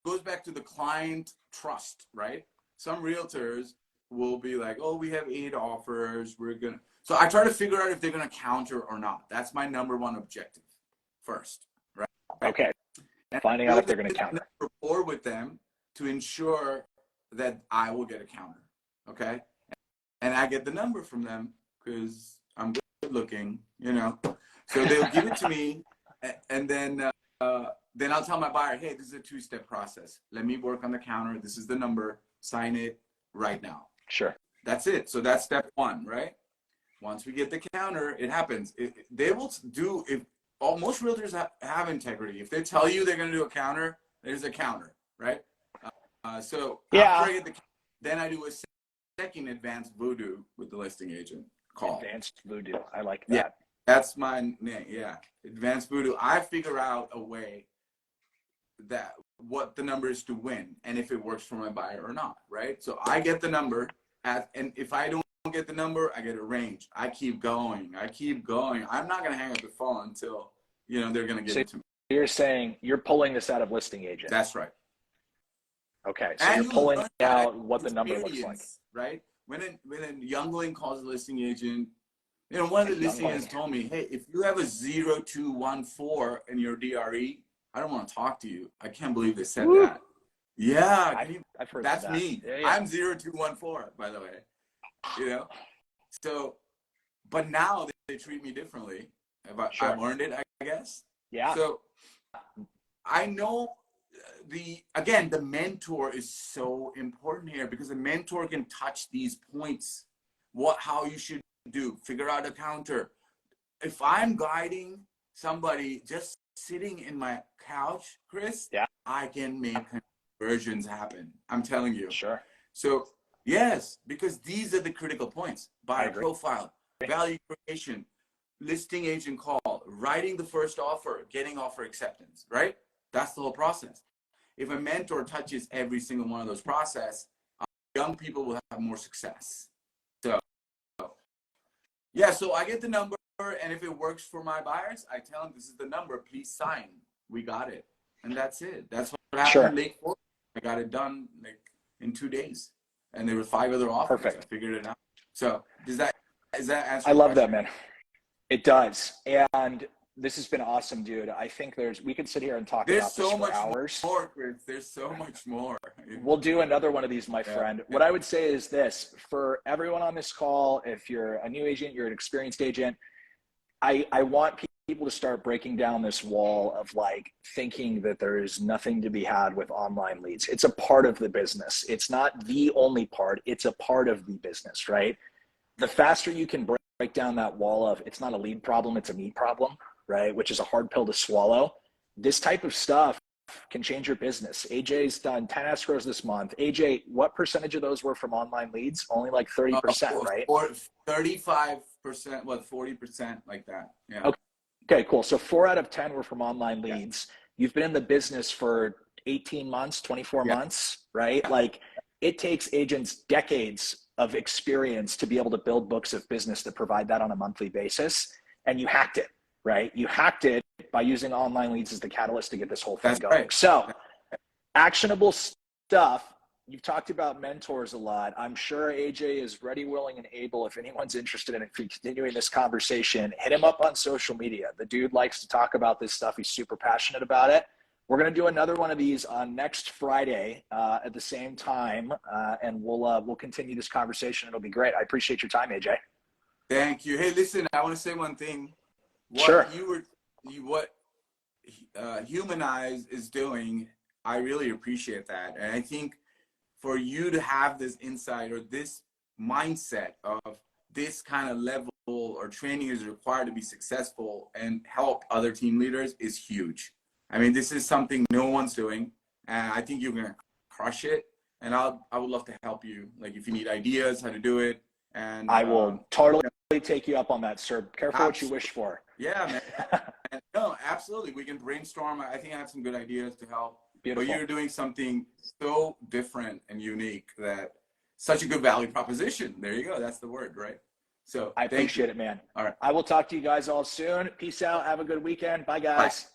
goes back to the client trust, right? Some realtors will be like, oh, we have 8 offers. So I try to figure out if they're going to counter or not. That's my number one objective first, right? Okay. And finding out if they're going to counter. Rapport with them to ensure that I will get a counter, okay? And I get the number from them because I'm good looking, you know? So they'll give it to me, and then I'll tell my buyer, hey, this is a 2-step process. Let me work on the counter. This is the number. Sign it right now. Sure. That's it. So that's step 1, right? Once we get the counter, it happens. They will do, most realtors have integrity. If they tell you they're going to do a counter, there's a counter, right? So after I get the, then I do a second advanced voodoo with the listing agent call. Advanced voodoo. I like that. Yeah, that's my name. Yeah, advanced voodoo. I figure out a way that what the number is to win, and if it works for my buyer or not, right? So I get the number, and if I don't get the number, I get a range. I keep going. I'm not going to hang up the phone until, they're going to give it to me. You're saying you're pulling this out of listing agent. That's right. Okay. So you're pulling out what the number looks like. Right? When a youngling calls a listing agent, one of the listing agents told me, hey, if you have a 0214 in your DRE, I don't want to talk to you. I can't believe they said that. Yeah. I've heard that's that. me. Yeah. I'm 0214, by the way. So, but now they treat me differently. I've learned it, I guess. Yeah. So I know the mentor is so important here, because the mentor can touch these points, how you should do, figure out a counter. If I'm guiding somebody just sitting in my couch, Chris, I can make conversions happen. I'm telling you. Sure. So yes, because these are the critical points: buyer profile, value creation, listing agent call, writing the first offer, getting offer acceptance, right? That's the whole process. If a mentor touches every single one of those processes, young people will have more success. So I get the number, and if it works for my buyers, I tell them, this is the number, please sign. We got it. And that's it. That's what happened in Lake Forest. I got it done in 2 days. And there were 5 other offers. Perfect. I figured it out. So is that answer? I love that, man. It does. And this has been awesome, dude. I think we could sit here and talk about this for hours. More, Chris. There's so much more. We'll do another one of these, my friend. Yeah. What I would say is this: for everyone on this call, if you're a new agent, you're an experienced agent, I want people to start breaking down this wall of thinking that there is nothing to be had with online leads. It's a part of the business. It's not the only part. It's a part of the business, right? The faster you can break down that wall of, it's not a lead problem, it's a me problem, right? Which is a hard pill to swallow. This type of stuff can change your business. AJ's done 10 escrows this month. AJ, what percentage of those were from online leads? Only 30%, right? Or 35%, 40%, like that. Yeah. Okay, cool. So 4 out of 10 were from online leads. You've been in the business for 18 months, 24 months, right? it takes agents decades of experience to be able to build books of business that provide that on a monthly basis. And you hacked it, right? You hacked it by using online leads as the catalyst to get this whole thing That's going. right. So actionable stuff. You've talked about mentors a lot. I'm sure AJ is ready, willing, and able. If anyone's interested in continuing this conversation, hit him up on social media. The dude likes to talk about this stuff. He's super passionate about it. We're going to do another one of these on next Friday at the same time, and we'll continue this conversation. It'll be great. I appreciate your time, AJ. Thank you. Hey, listen, I want to say one thing. Sure. What Humanize is doing, I really appreciate that. And I think for you to have this insight or this mindset of this kind of level or training is required to be successful and help other team leaders is huge. I mean, this is something no one's doing, and I think you're gonna crush it. And I would love to help you. Like if you need ideas how to do it, and I will totally take you up on that, sir. Careful what you wish for. Yeah, man. No, absolutely. We can brainstorm. I think I have some good ideas to help. Beautiful. But you're doing something so different and unique that such a good value proposition. There you go. That's the word, right? So I appreciate it, man. All right. I will talk to you guys all soon. Peace out. Have a good weekend. Bye, guys. Bye.